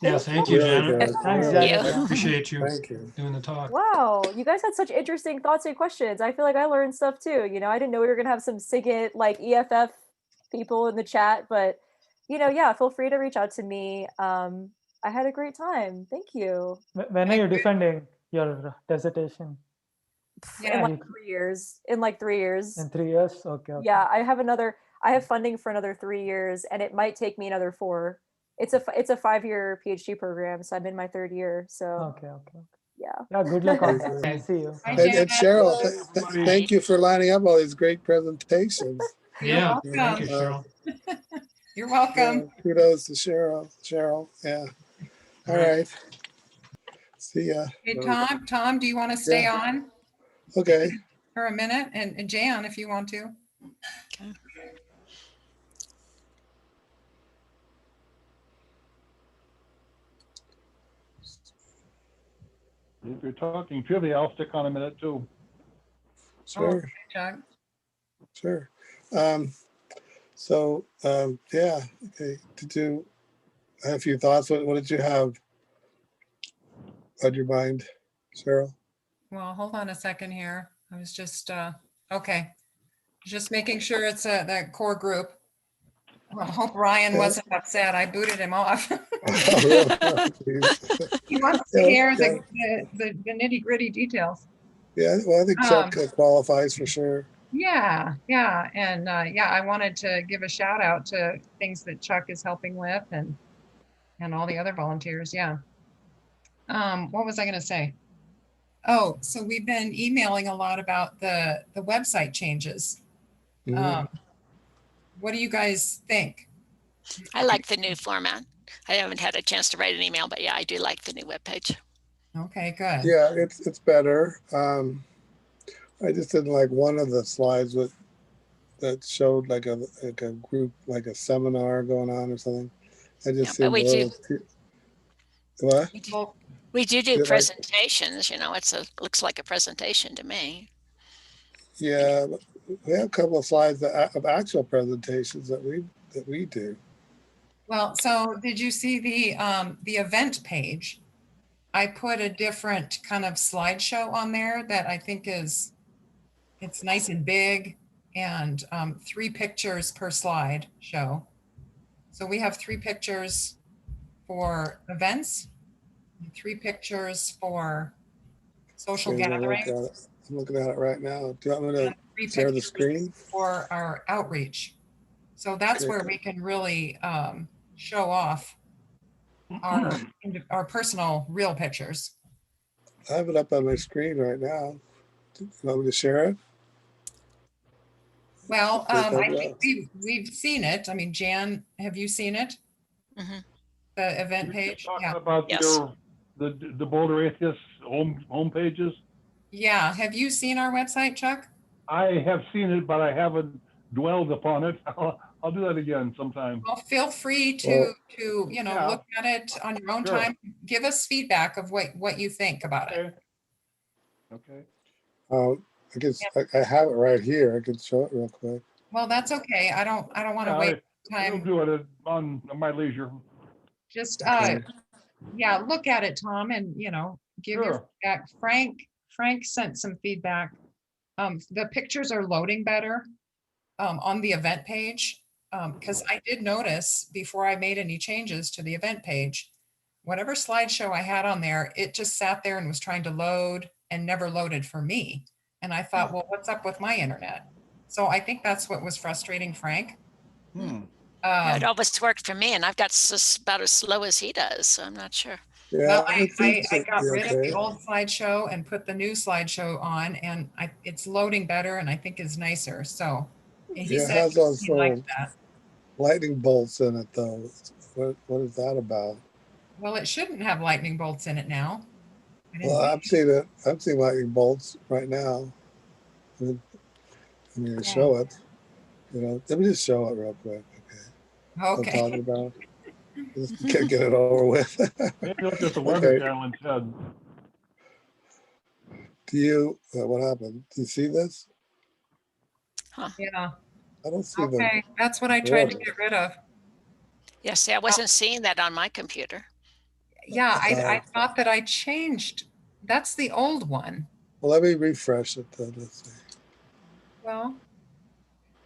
Yeah, thank you, Really Janet. good. Thanks, Really Janet. good. Yeah. Appreciate you Thank you. doing the talk. Wow, you guys had such interesting thoughts and questions. I feel like I learned stuff too. I didn't know we were gonna have some SIGINT like EFF people in the chat, but yeah, feel free to reach out to me. I had a great time. Thank you. When are you defending your dissertation? Yeah. In like 3 years. In like 3 years. In 3 years? Okay. Yeah, I have funding for another 3 years, and it might take me another 4. It's a 5-year PhD program, so I'm in my 3rd year. So Okay. yeah. Yeah, good luck on that. See you. Hi, And Janet. Cheryl, thank you for lining up all these great presentations. Yeah, You're thank you, welcome. Cheryl. You're welcome. Kudos to Cheryl. Yeah. All right. See ya. Hey, Tom, do you want to stay on Okay. for a minute? And Jan, if you want to. If you're talking trivia, I'll stick on a minute too. Sure. Okay, Chuck. Sure. Yeah. Okay. Did you have a few thoughts? What did you have on your mind, Cheryl? Well, hold on a second here. I was just, okay. Just making sure it's that core group. I hope Ryan wasn't upset. I booted him off. He wants to hear the nitty gritty details. Yeah, well, I think Chuck qualifies for sure. Yeah, and yeah, I wanted to give a shout out to things that Chuck is helping with and all the other volunteers. Yeah. What was I going to say? Oh, so we've been emailing a lot about the website changes. Mhm. What do you guys think? I like the new format. I haven't had a chance to write an email, but yeah, I do like the new webpage. Okay, good. Yeah, it's better. I just didn't like one of the slides that showed like a group, like a seminar going on or something. I just Yeah, but seemed a little what? We do Yeah, like- presentations, you know, looks like a presentation to me. Yeah, we have a couple of slides of actual presentations that we do. Well, so did you see the event page? I put a different kind of slideshow on there that I think it's nice and big, and 3 pictures per slide show. So we have 3 pictures for events, and 3 pictures for social Okay, gatherings. I'm looking at it right now. Do you want me and to 3 share the pictures screen? for our outreach. So that's Okay, where we can really show off our personal real pictures. I have it up on my screen right now. Do you want me to share it? Well, Okay, I think we've seen it. I mean, Jan, have you seen it? Mm-hmm. The event You're page? talking Yeah. about Yes. the Boulder Atheist home pages. Yeah. Have you seen our website, Chuck? I have seen it, but I haven't dwelled upon it. I'll do that again sometime. Well, feel free Well, to Yeah. look at it on your own Sure. time. Give us feedback of what you think about it. Okay. I guess I have it right here. I can show it real quick. Well, that's okay. I don't want to waste I'll time. do it on my leisure. Just Okay. yeah, look at it, Tom, and give your Sure. feedback. Frank sent some feedback. The pictures are loading better on the event page, because I did notice before I made any changes to the event page, whatever slideshow I had on there, it just sat there and was trying to load and never loaded for me. And I thought, well, what's up with my internet? So I think that's what was frustrating Frank. Yeah, it always worked for me, and I've got about as slow as he does, so I'm not sure. Yeah, Well, I think I got rid of okay. the old slideshow and put the new slideshow on, and it's loading better and I think is nicer. So he Yeah, it said has those he liked little that. lightning bolts in it though. What is that about? Well, it shouldn't have lightning bolts in it now. Well, I'm seeing lightning bolts right now. I mean, to show it. Let me just show it real quick. Okay. What I'm talking about. Just can't get it over with. Maybe look at the weather Okay. channel instead. Do you? What happened? Do you see this? Huh. Yeah. I don't see Okay, that's what I tried to get rid of. Yeah, see, I wasn't seeing that on my computer. Yeah, I thought that I changed. That's the old one. Well, let me refresh it then. Let's see. Well,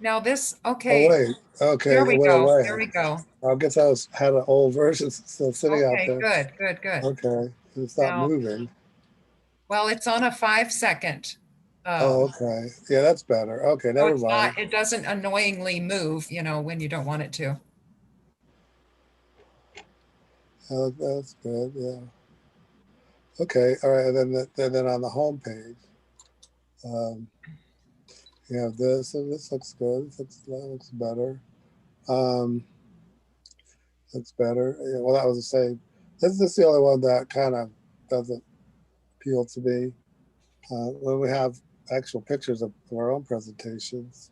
now this, okay. Oh wait. Okay. There we it went go. away. There we go. I guess had an old version still sitting out Okay, there. good. Okay. It's not Now- moving. Well, it's on a 5-second. Oh, okay. Yeah, that's better. Okay, So never it's mind. not, it doesn't annoyingly move, when you don't want it to. Oh, that's good. Yeah. Okay. All right. And then on the home page, you have this, and this looks good. That looks better. Looks better. Yeah, well, that was the same. This is the only one that kind of doesn't appeal to me. When we have actual pictures of our own presentations,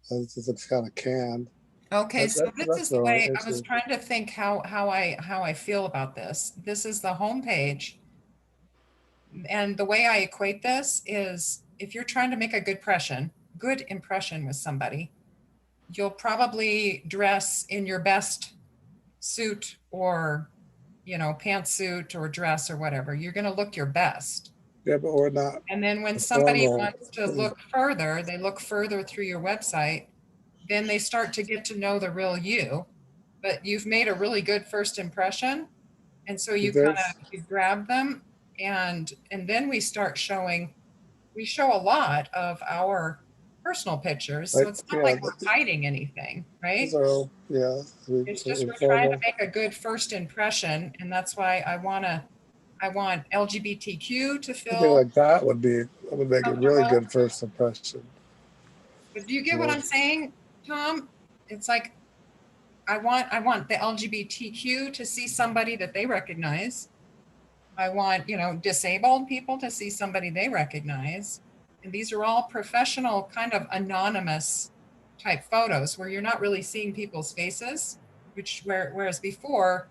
this looks kind of canned. Okay, so this is the the way only I was issue. trying to think how I feel about this. This is the home page. And the way I equate this is if you're trying to make a good impression with somebody, you'll probably dress in your best suit or, pantsuit or dress or whatever. You're going to look your best. Yeah, but we're not. And then when somebody formal. wants to look further, they look further through your website, then they start to get to know the real you. But you've made a really good first impression. And so you kind of you grab them and then we start showing, we show a lot of our personal pictures. So Like, it's not yeah, like we're hiding anything, right? so yeah, It's just we're trying informal. to make a good first impression. And that's why I want LGBTQ to Something feel like that would make a really comfortable. good first impression. But do you get what I'm saying, Tom? It's like I want the LGBTQ to see somebody that they recognize. I want, disabled people to see somebody they recognize. And these are all professional, kind of anonymous type photos where you're not really seeing people's faces, whereas before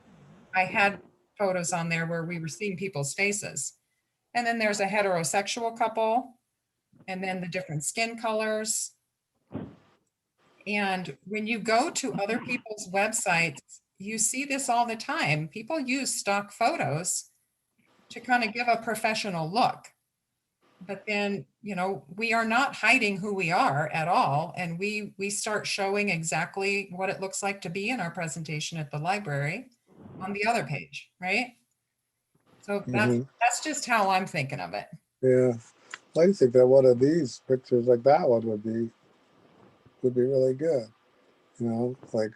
I had photos on there where we were seeing people's faces. And then there's a heterosexual couple, and then the different skin colors. And when you go to other people's websites, you see this all the time. People use stock photos to kind of give a professional look. But then, we are not hiding who we are at all. And we start showing exactly what it looks like to be in our presentation at the library on the other page, right? So that's just how I'm thinking of it. Yeah, I think that one of these pictures like that one would be really good. Like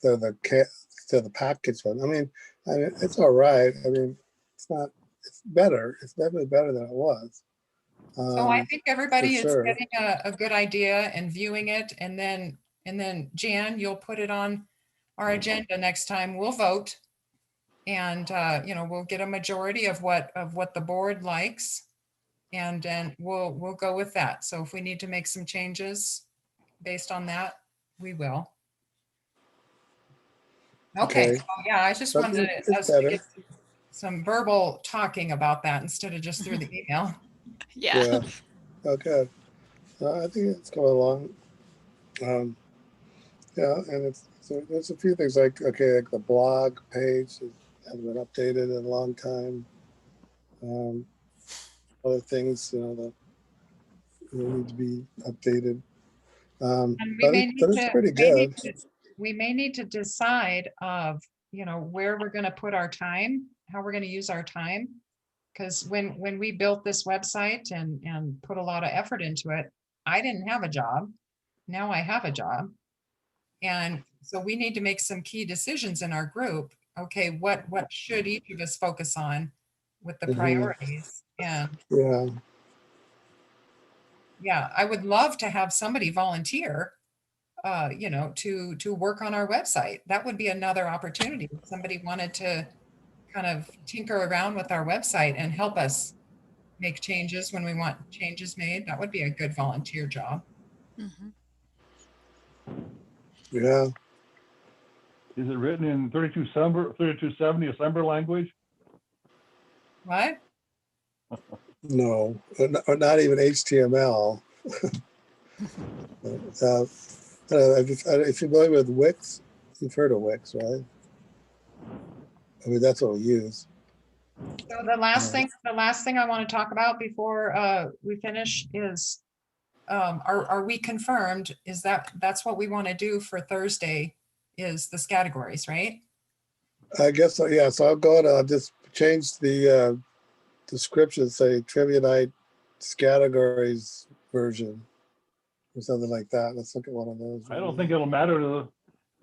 the package one. I mean, it's all right. I mean, it's better. It's definitely better than it was. So I think everybody is sure. getting a good idea and viewing it. And then Jan, you'll put it on our agenda next time. We'll vote. And we'll get a majority of what the board likes. And then we'll go with that. So if we need to make some changes based on that, we will. Okay. So yeah, I just wanted us to get some verbal talking about that instead of just through the email. Yeah. Okay. I think it's going along. Yeah, and there's a few things like the blog page hasn't been updated in a long time. Other things, that need to be updated. And but it's pretty good. We may need to decide of, where we're going to put our time, how we're going to use our time. Because when we built this website and put a lot of effort into it, I didn't have a job. Now I have a job. And so we need to make some key decisions in our group. Okay, what should each of us focus on with the priorities? And yeah, I would love to have somebody volunteer, to work on our website. That would be another opportunity. If somebody wanted to kind of tinker around with our website and help us make changes when we want changes made, that would be a good volunteer job. Yeah. Is it written in 3270 assembler language? What? No, or not even HTML. If you're familiar with Wix, you've heard of Wix, right? I mean, that's what we use. So the last thing I want to talk about before we finish is, are we confirmed? Is that's what we want to do for Thursday? Is the categories, right? I guess so. Yeah. So I'll just change the description, say trivia night categories version or something like that. Let's look at one of those. I don't think it'll matter to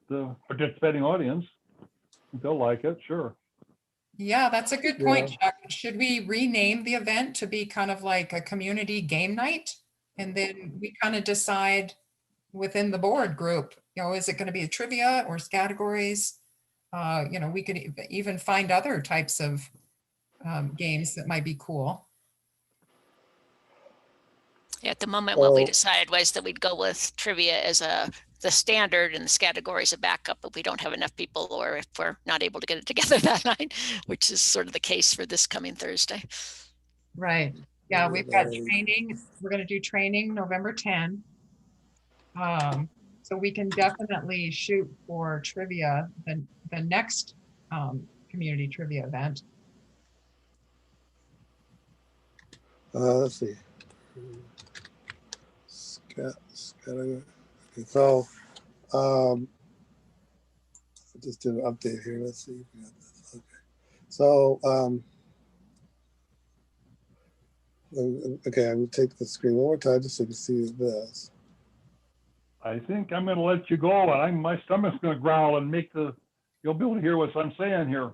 the participating audience. They'll like it, sure. Yeah, that's a good point, Chuck. Should we rename the event to be kind of like a community game night? And then we kind of decide within the board group, is it going to be a trivia or categories? We could even find other types of games that might be cool. Yeah, at the moment, what we decided was that we'd go with trivia as the standard and the categories a backup, but we don't have enough people, or if we're not able to get it together that night, which is sort of the case for this coming Thursday. Right. Yeah, we've got training. We're going to do training November 10. So we can definitely shoot for trivia, the next community trivia event. Let's see. Okay, so just did an update here. Let's see if we got this. Okay. So okay, I'm gonna take the screen one more time just so you can see this. I think I'm going to let you go. My stomach's going to growl and you'll be able to hear what I'm saying here.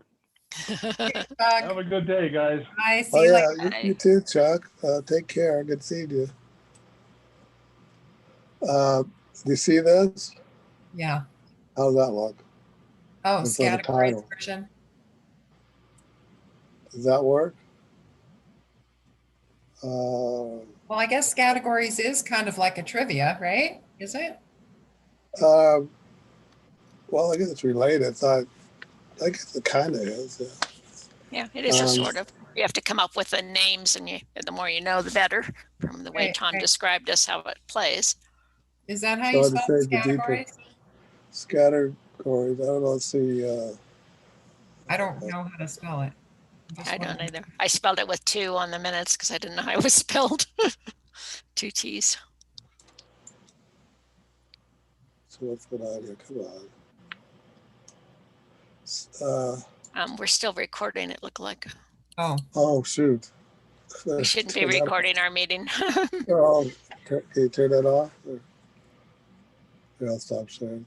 Have a good day, guys. Bye. See Oh you yeah, later. you too, Chuck. Take care. Good seeing you. Do you see this? Yeah. How's that look? Oh, It's like a categorized title. version. Does that work? Well, I guess categories is kind of like a trivia, right? Is it? Well, I guess it's related. I guess it kind of is. Yeah, it is a sort of. You have to come up with the names, and the more you know, the better. From the way Right, Tom right. described us how it plays. Is that how So you I spell decided the deeper categories? categories. I don't know. Let's see. I don't know how to spell it. I don't either. I spelled it with 2 on the minutes because I didn't know how it was spelled. 2 T's. So let's go down here. Come on. We're still recording, it looked like. Oh shoot. We shouldn't be recording our meeting. Oh, can you turn that off? Yeah, I'll stop sharing.